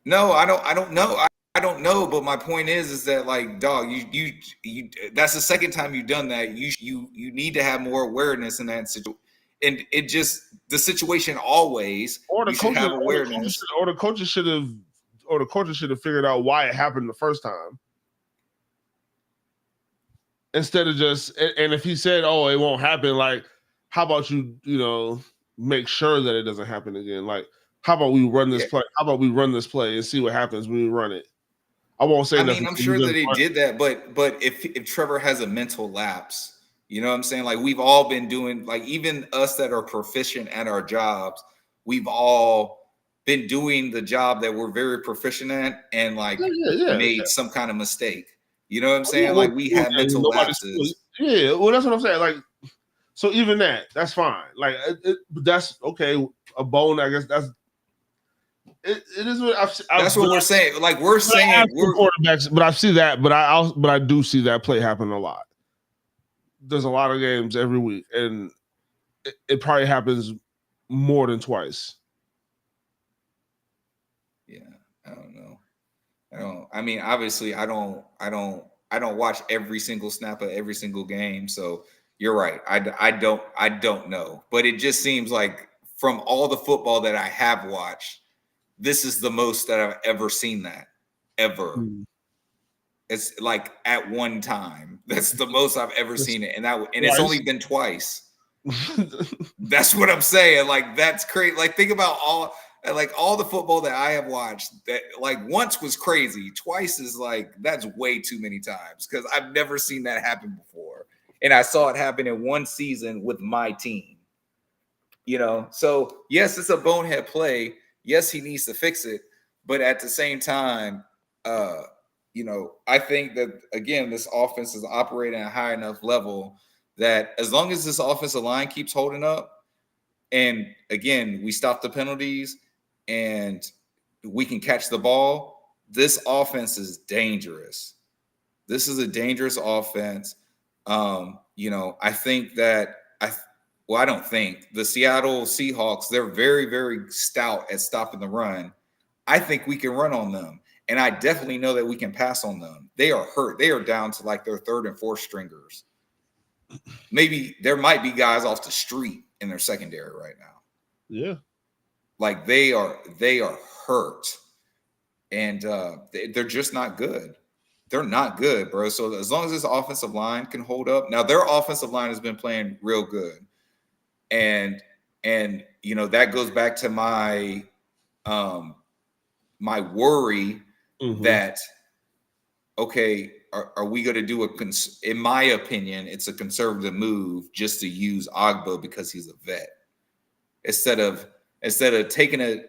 no, I don't know. I don't know. But my point is that, like, dog, you that's the second time you've done that. You need to have more awareness in that situation. And it just, the situation always, or the you should have awareness. Or the coaches should have figured out why it happened the first time. Instead of just, and if he said, "Oh, it won't happen," like, how about you make sure that it doesn't happen again? Like, how about we run this play? How about we run this play and see what happens when we run it? I won't say. I mean, I'm sure that he did that, but if Trevor has a mental lapse, you know what I'm saying? Like, we've all been doing, like, even us that are proficient at our jobs, we've all been doing the job that we're very proficient at, and like made some kind of mistake. You know what I'm saying? Like, we have mental lapses. Yeah, well, that's what I'm saying. Like, so even that's fine. Like, that's okay. A bone, I guess. It is what that's what we're saying. Like, we're saying quarterbacks, but I see that. But I do see that play happen a lot. There's a lot of games every week, and it probably happens more than twice. Yeah, I don't know. I mean, obviously, I don't watch every single snap of every single game. So you're right. I don't know. But it just seems like, from all the football that I have watched, this is the most that I've ever seen that ever. It's like at one time. That's the most I've ever seen it, and it's only been twice. That's what I'm saying. Like, that's crazy. Like, think about all the football that I have watched. That, like, once was crazy. Twice is like, that's way too many times, because I've never seen that happen before, and I saw it happen in one season with my team. So yes, it's a bonehead play. Yes, he needs to fix it, but at the same time, I think that, again, this offense is operating at a high enough level that as long as this offensive line keeps holding up, and again, we stop the penalties and we can catch the ball, this offense is dangerous. This is a dangerous offense. I think that I don't think the Seattle Seahawks, they're very, very stout at stopping the run. I think we can run on them. And I definitely know that we can pass on them. They are hurt. They are down to like their third and fourth stringers. Maybe there might be guys off the street in their secondary right now. Yeah. Like, they are hurt. And they're just not good. They're not good, bro. So as long as this offensive line can hold up. Now, their offensive line has been playing real good. And that goes back to my my worry that, okay, are we going to do in my opinion, it's a conservative move just to use Agbo because he's a vet, instead of taking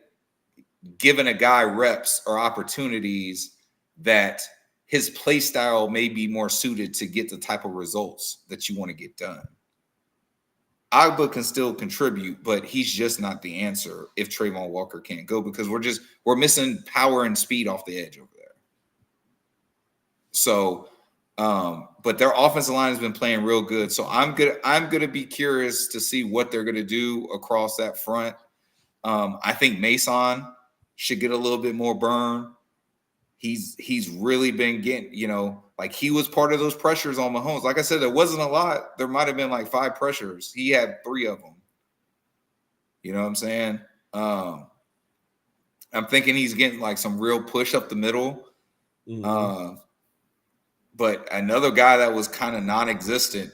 giving a guy reps or opportunities that his play style may be more suited to get the type of results that you want to get done. Agba can still contribute, but he's just not the answer if Trayvon Walker can't go, because we're missing power and speed off the edge over there. So, but their offensive line has been playing real good. So I'm gonna be curious to see what they're gonna do across that front. I think Mason should get a little bit more burn. He's really been getting, like he was part of those pressures on Mahomes. Like I said, there wasn't a lot. There might have been like 5 pressures. He had 3 of them. You know what I'm saying? I'm thinking he's getting like some real push up the middle. But another guy that was kind of non-existent,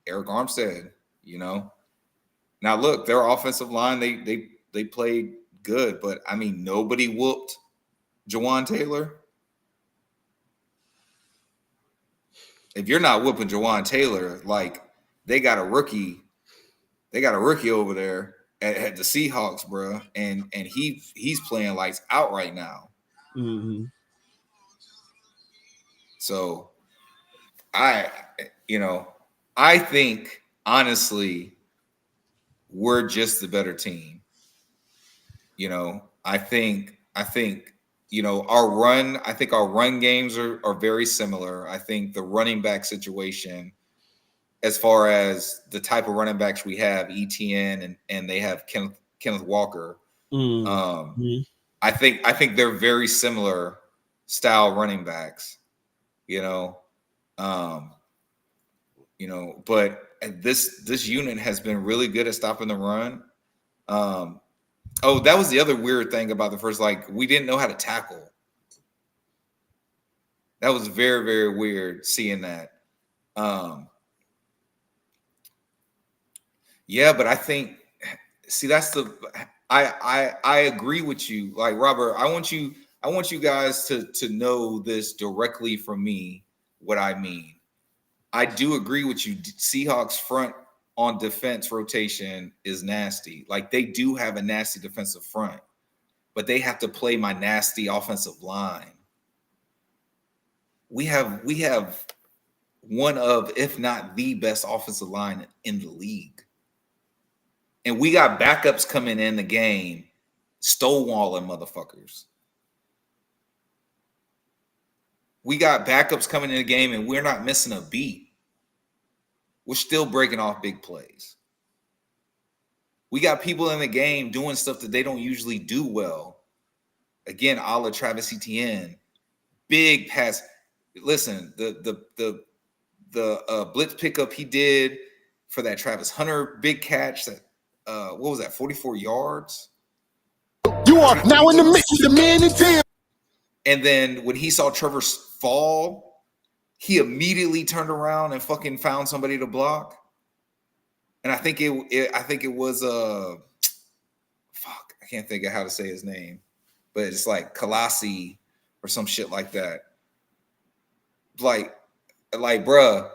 Eric Armstead, Now look, their offensive line, they played good, but I mean nobody whooped Jawan Taylor. If you're not whooping Jawan Taylor, like they got a rookie over there at the Seahawks, bro, and he's playing lights out right now. So I think honestly we're just the better team. I think our run games are very similar. I think the running back situation, as far as the type of running backs we have, ETN and they have Kenneth Walker. I think they're very similar style running backs, but this unit has been really good at stopping the run. Oh, that was the other weird thing about the first, like we didn't know how to tackle. That was very, very weird seeing that. Yeah, but I think, that's I agree with you. Like Robert, I want you guys to know this directly from me, what I mean. I do agree with you. Seahawks front on defense rotation is nasty. Like they do have a nasty defensive front, but they have to play my nasty offensive line. We have one of, if not the best offensive line in the league. And we got backups coming in the game, stonewalling motherfuckers. We got backups coming in the game and we're not missing a beat. We're still breaking off big plays. We got people in the game doing stuff that they don't usually do well. Again, a la Travis Etienne, big pass. Listen, the blitz pickup he did for that Travis Hunter big catch, that what was that, 44 yards? You are now in the mix with the man in team. And then when he saw Trevor fall, he immediately turned around and fucking found somebody to block. And I think it was I can't think of how to say his name, but it's like Kalasi or some shit like that. Like, bruh,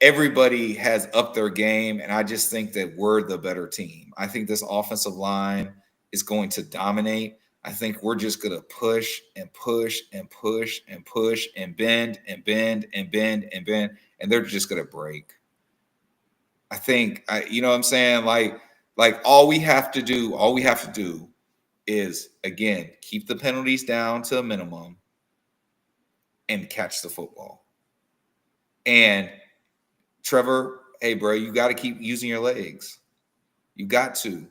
everybody has upped their game, and I just think that we're the better team. I think this offensive line is going to dominate. I think we're just going to push and push and push and push and bend and bend and bend and bend, and they're just going to break. I think, you know what I'm saying? Like all we have to do is, again, keep the penalties down to a minimum and catch the football. And Trevor, hey, bro, you got to keep using your legs. You got to.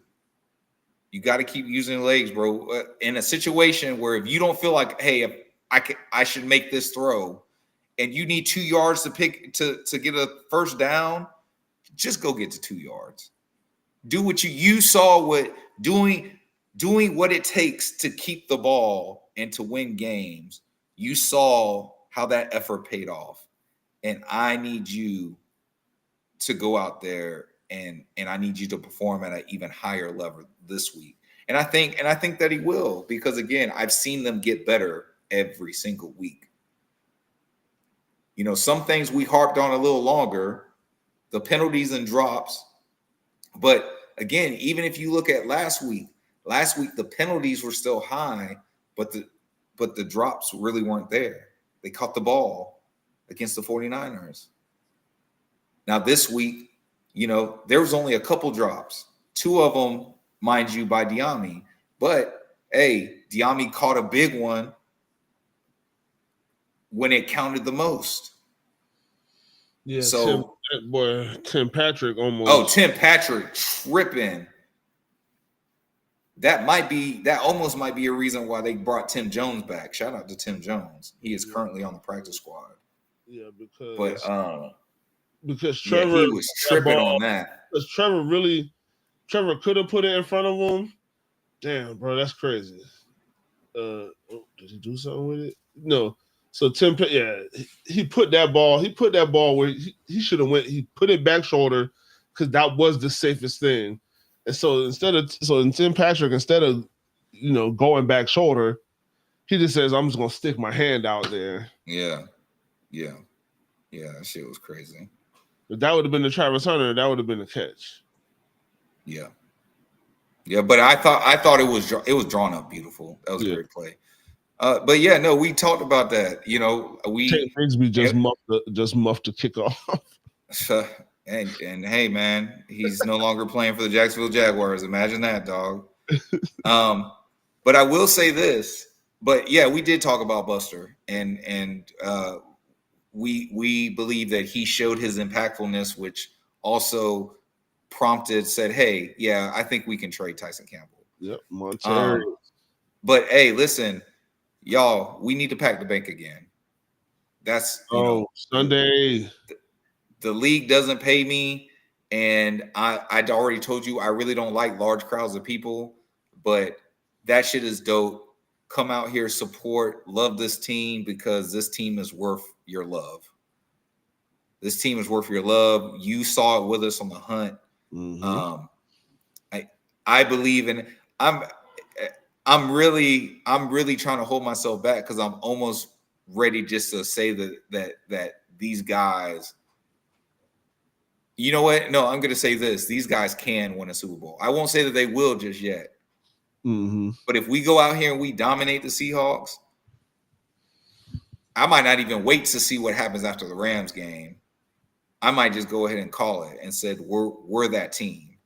You got to keep using your legs, bro. In a situation where if you don't feel like, hey, I should make this throw, and you need 2 yards to get a first down, just go get to 2 yards. Do what you saw what doing what it takes to keep the ball and to win games. You saw how that effort paid off. And I need you to go out there and I need you to perform at an even higher level this week. And I think that he will, because again, I've seen them get better every single week. Some things we harped on a little longer, the penalties and drops. But again, even if you look at last week, Last week the penalties were still high, but the drops really weren't there. They caught the ball against the 49ers. Now this week, there was only a couple drops. 2 of them, mind you, by J.I.M.B.O. But hey, J.I.M.B.O. caught a big one when it counted the most. Yeah, so Tim Patrick almost. Oh, Tim Patrick tripping. That almost might be a reason why they brought Tim Jones back. Shout out to Tim Jones. He is currently on the practice squad. Yeah, because Trevor he was tripping on that. Because Trevor could have put it in front of him. Damn, bro, that's crazy. Did he do something with it? No. So he put that ball where he should have went. He put it back shoulder because that was the safest thing. And so Tim Patrick, instead of going back shoulder, he just says, "I'm just gonna stick my hand out there." Yeah. That shit was crazy. If that would have been the Travis Hunter, that would have been a catch. Yeah, but I thought it was drawn up beautiful. That was a great play. But yeah, no, we talked about that. Tate Bigsby just muffed the kickoff. and hey, man, he's no longer playing for the Jacksonville Jaguars. Imagine that, dog. But I will say this. But yeah, we did talk about Buster, and we believe that he showed his impactfulness, which also said, hey, yeah, I think we can trade Tyson Campbell. Yep, Montero. But hey, listen, y'all, we need to pack the bank again. That's Sunday. The league doesn't pay me, and I'd already told you I really don't like large crowds of people, but that shit is dope. Come out here, support, love this team, because this team is worth your love. This team is worth your love. You saw it with us on the hunt. Mm-hmm. I believe in. I'm really trying to hold myself back because I'm almost ready just to say that these guys. You know what? No, I'm going to say this. These guys can win a Super Bowl. I won't say that they will just yet. Mm-hmm. But if we go out here and we dominate the Seahawks, I might not even wait to see what happens after the Rams game. I might just go ahead and call it and said we're that team.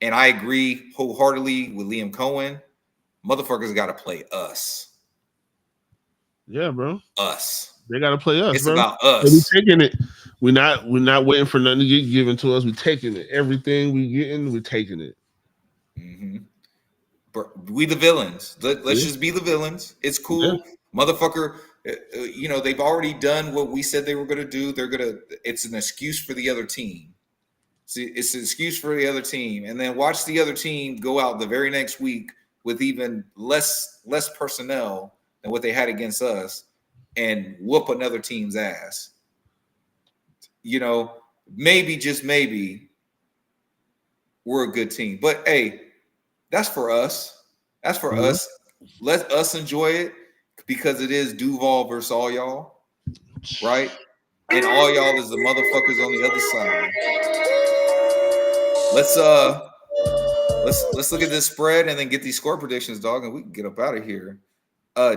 And I agree wholeheartedly with Liam Cohen. Motherfuckers got to play us. Yeah, bro. Us. They got to play us. It's bro. about us. We taking it. We're not waiting for nothing to get given to us. We're taking it. Everything we getting, we're taking it. Mm-hmm. We the villains. Let's just be the villains. It's cool, motherfucker. They've already done what we said they were going to do. It's an excuse for the other team. See, it's an excuse for the other team, and then watch the other team go out the very next week with even less personnel than what they had against us, and whoop another team's ass. Maybe, just maybe, we're a good team. But hey, that's for us. That's for us. Let us enjoy it, because it is Duval versus all y'all, right? And all y'all is the motherfuckers on the other side. Let's look at this spread and then get these score predictions, dog, and we can get up out of here.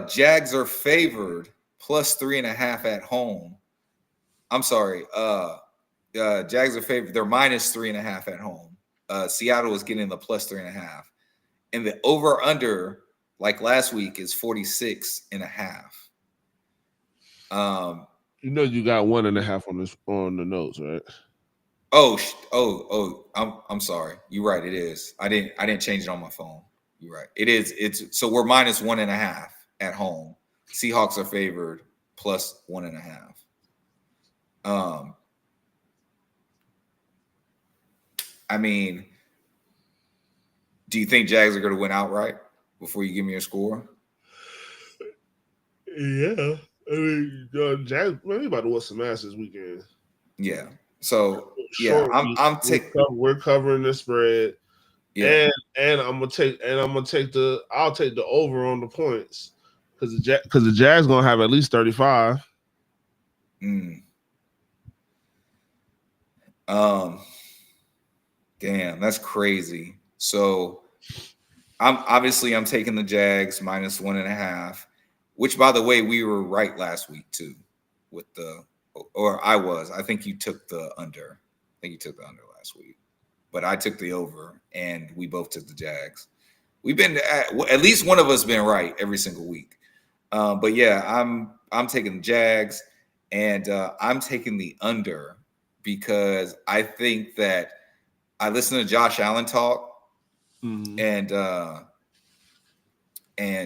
Jags are favored +3.5 at home. I'm sorry. Jags are favored. They're -3.5 at home. Seattle is getting the +3.5. And the over-under, like last week, is 46.5. You got 1.5 on the notes, right? I'm sorry. You're right. It is. I didn't change it on my phone. You're right. It is. So we're -1.5 at home. Seahawks are favored +1.5. I mean, do you think Jags are going to win outright before you give me a score? Yeah. I mean, Jags maybe about to whoop some ass this weekend. Yeah. So yeah, we're covering the spread. Yeah. And I'll take the over on the points, because the Jags gonna have at least 35. Damn, that's crazy. So I'm taking the Jags minus 1.5, which by the way, we were right last week too with I think you took the under. I think you took the under last week, but I took the over and we both took the Jags. We've been at least one of us been right every single week. But yeah, I'm taking the Jags and I'm taking the under because I think that I listened to Josh Allen talk. And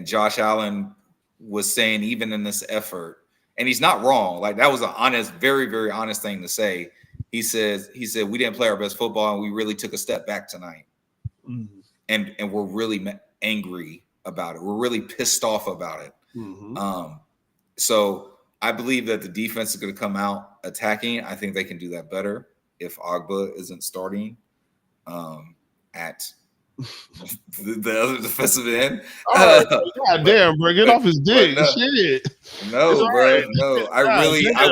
Josh Allen was saying even in this effort, and he's not wrong. Like that was an honest, very, very honest thing to say. He said we didn't play our best football and we really took a step back tonight. And we're really angry about it. We're really pissed off about it. So I believe that the defense is going to come out attacking. I think they can do that better if Agba isn't starting at the other defensive end. God damn, bro, get off his dick. Shit. No, bro. Right. No, I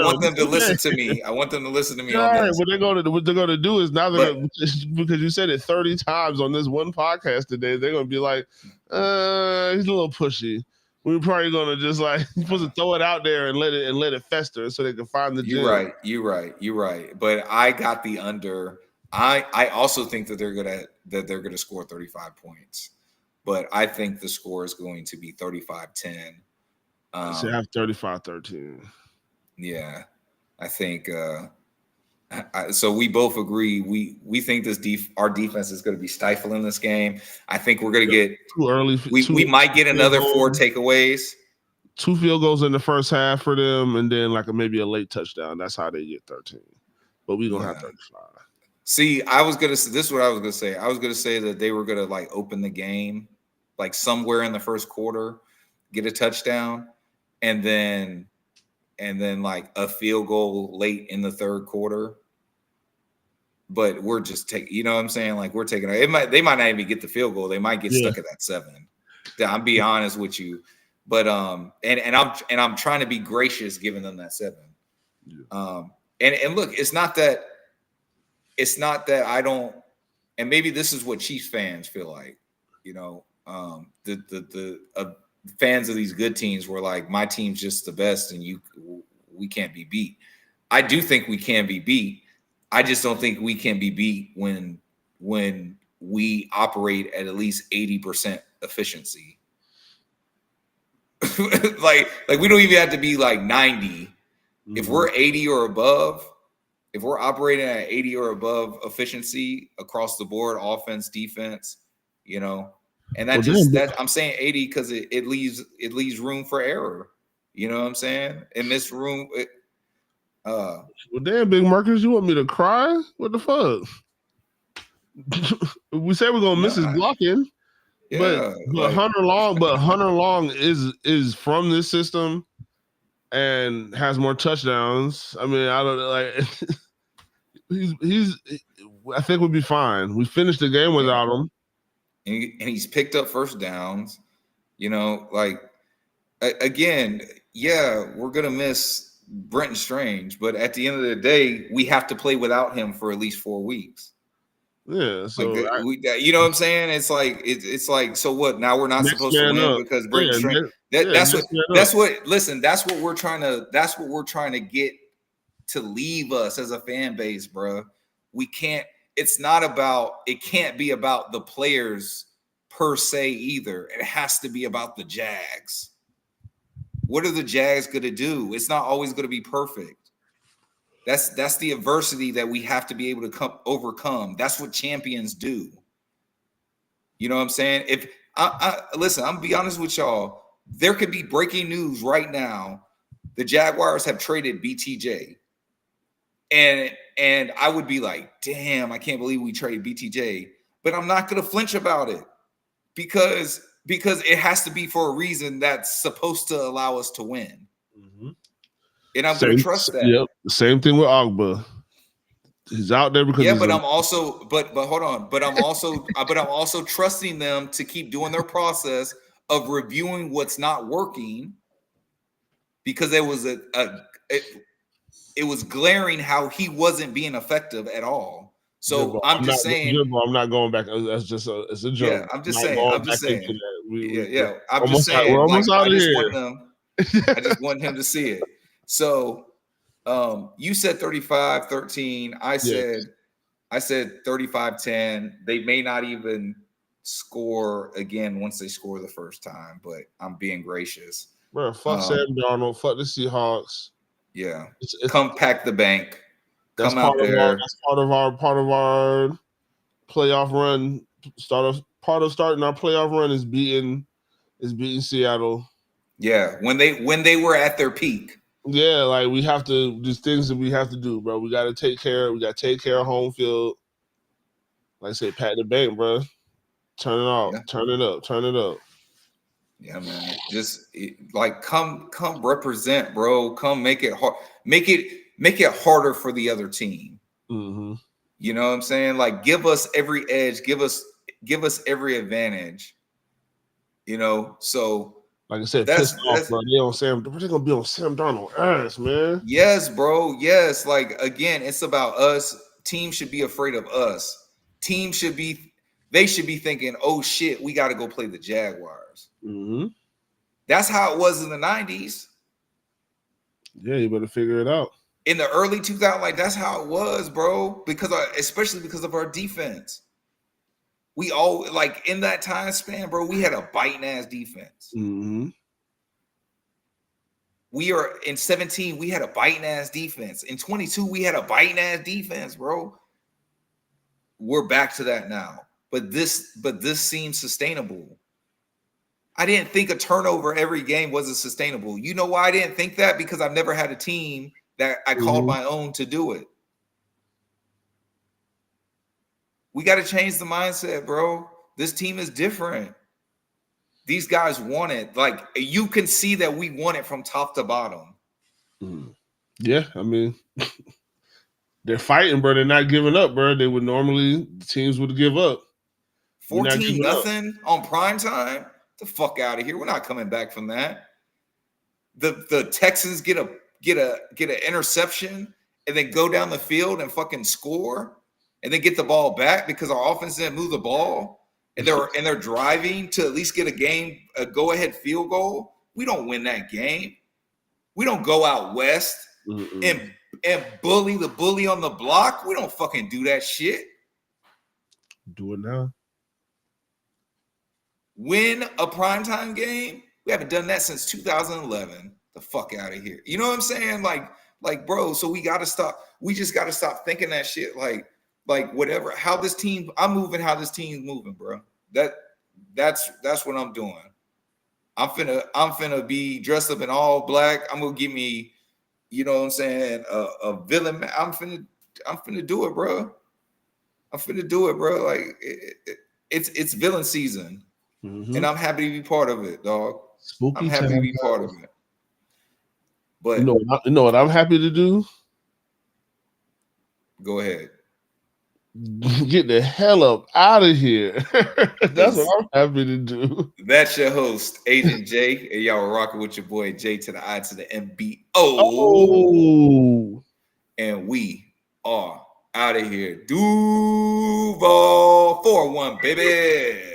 want them to listen to me. I want them to listen to me on this. What they're gonna do is now because you said it 30 times on this one podcast today, they're gonna be like, he's a little pushy. We're probably gonna just like supposed to throw it out there and let it fester so they can find the gym. You're right. But I got the under. I also think that they're gonna score 35 points, but I think the score is going to be 35-10. So you have 35-13. Yeah, I think. So we both agree. We think our defense is going to be stifling this game. I think we're going to get too early. We might get another 4 takeaways. 2 field goals in the first half for them, and then maybe a late touchdown. That's how they get 13. But we're gonna have 35. See, this is what I was gonna say. I was gonna say that they were gonna like open the game, like somewhere in the first quarter, get a touchdown, and then like a field goal late in the third quarter. But we're just taking, you know what I'm saying? Like we're taking they might not even get the field goal. They might get stuck at that 7. I'm being honest with you. But and I'm trying to be gracious giving them that 7. And look, it's not that I don't, and maybe this is what Chiefs fans feel like, you know, the fans of these good teams were like, my team's just the best and we can't be beat. I do think we can be beat. I just don't think we can be beat when we operate at least 80% efficiency. like we don't even have to be like 90. If we're 80 or above, if we're operating at 80 or above efficiency across the board, offense, defense, you know, and that I'm saying 80 because it leaves room for error. You know what I'm saying? In this room, well, damn, Big Marcus, you want me to cry? What the fuck? We said we're gonna miss his blocking, but Hunter Long is from this system and has more touchdowns. I mean, I don't like. I think we'll be fine. We finished the game without him, and he's picked up first downs. You know, like again, we're gonna miss Brenton Strange, but at the end of the day, we have to play without him for at least 4 weeks. Yeah, so you know what I'm saying? It's like so what? Now we're not supposed to win because Brenton Strange. That's what we're trying to get to leave us as a fan base, bro. We can't. It can't be about the players per se either. It has to be about the Jags. What are the Jags going to do? It's not always going to be perfect. That's the adversity that we have to be able to overcome. That's what champions do. You know what I'm saying? If listen, I'm gonna be honest with y'all. There could be breaking news right now. The Jaguars have traded BTJ, and I would be like, damn, I can't believe we traded BTJ. But I'm not gonna flinch about it because it has to be for a reason that's supposed to allow us to win. And I'm going to trust that. Yep. Same thing with Agba. He's out there because but I'm also but hold on. But I'm also trusting them to keep doing their process of reviewing what's not working because it was glaring how he wasn't being effective at all. So I'm just saying. I'm not going back. That's just it's a joke. Yeah, I'm just saying. I'm just saying. I'm just saying. We're almost like, out of here. I just want him to see it. So you said 35-13. I said 35-10. They may not even score again once they score the first time, but I'm being gracious. Bro, fuck Sam Darnold. Fuck the Seahawks. Yeah, come pack the bank. That's Come out there. That's part of our playoff run. Part of starting our playoff run is beating Seattle. Yeah, when they were at their peak. Yeah, like we have to. There's things that we have to do, bro. We got to take care. We got to take care of home field. Like I say, pat the bank, bro. Turn it off. Yeah. Turn it up. Turn it up. Yeah, man. Just like come represent, bro. Come make it hard. Make it harder for the other team. Mm-hmm. You know what I'm saying? Like, give us every edge. Give us every advantage. You know, so. Like I said, pissed off, bro. They're gonna be on Sam Darnold ass, man. Yes, bro. Yes. Like, again, it's about us. Teams should be afraid of us. They should be thinking, oh shit, we got to go play the Jaguars. Mm-hmm. That's how it was in the 90s. Yeah, you better figure it out. In the early 2000s, like that's how it was, bro. Especially because of our defense. We all like in that time span, bro. We had a biting ass defense. Mm-hmm. We are in 17. We had a biting ass defense. In 22, we had a biting ass defense, bro. We're back to that now, but this seems sustainable. I didn't think a turnover every game wasn't sustainable. You know why I didn't think that? Because I've never had a team that I called my own to do it. We got to change the mindset, bro. This team is different. These guys want it. Like, you can see that we want it from top to bottom. Yeah, I mean, they're fighting, bro. They're not giving up, bro. Teams would give up. 14-0 on prime time? The fuck out of here. We're not coming back from that. The Texans get an interception and then go down the field and fucking score and then get the ball back because our offense didn't move the ball and they're driving to at least get a go-ahead field goal. We don't win that game. We don't go out west and bully the bully on the block. We don't fucking do that shit. Do it now. Win a primetime game? We haven't done that since 2011. The fuck out of here. You know what I'm saying? Like, bro, so we gotta stop. We just gotta stop thinking that shit like whatever. How this team's moving, bro. That's what I'm doing. I'm finna be dressed up in all black. I'm gonna give me, you know what I'm saying, a villain. I'm finna do it, bro. I'm finna do it, bro. Like it's villain season. Mm-hmm. And I'm happy to be part of it, dog. Spooky I'm happy to be part of it. But you know what I'm happy to do? Go ahead. Get the hell up out of here. That's what I'm happy to do. That's your host, Agent J, and y'all are rocking with your boy J to the I to the M-B-O. Oh. And we are out of here. Duval 4-1, baby.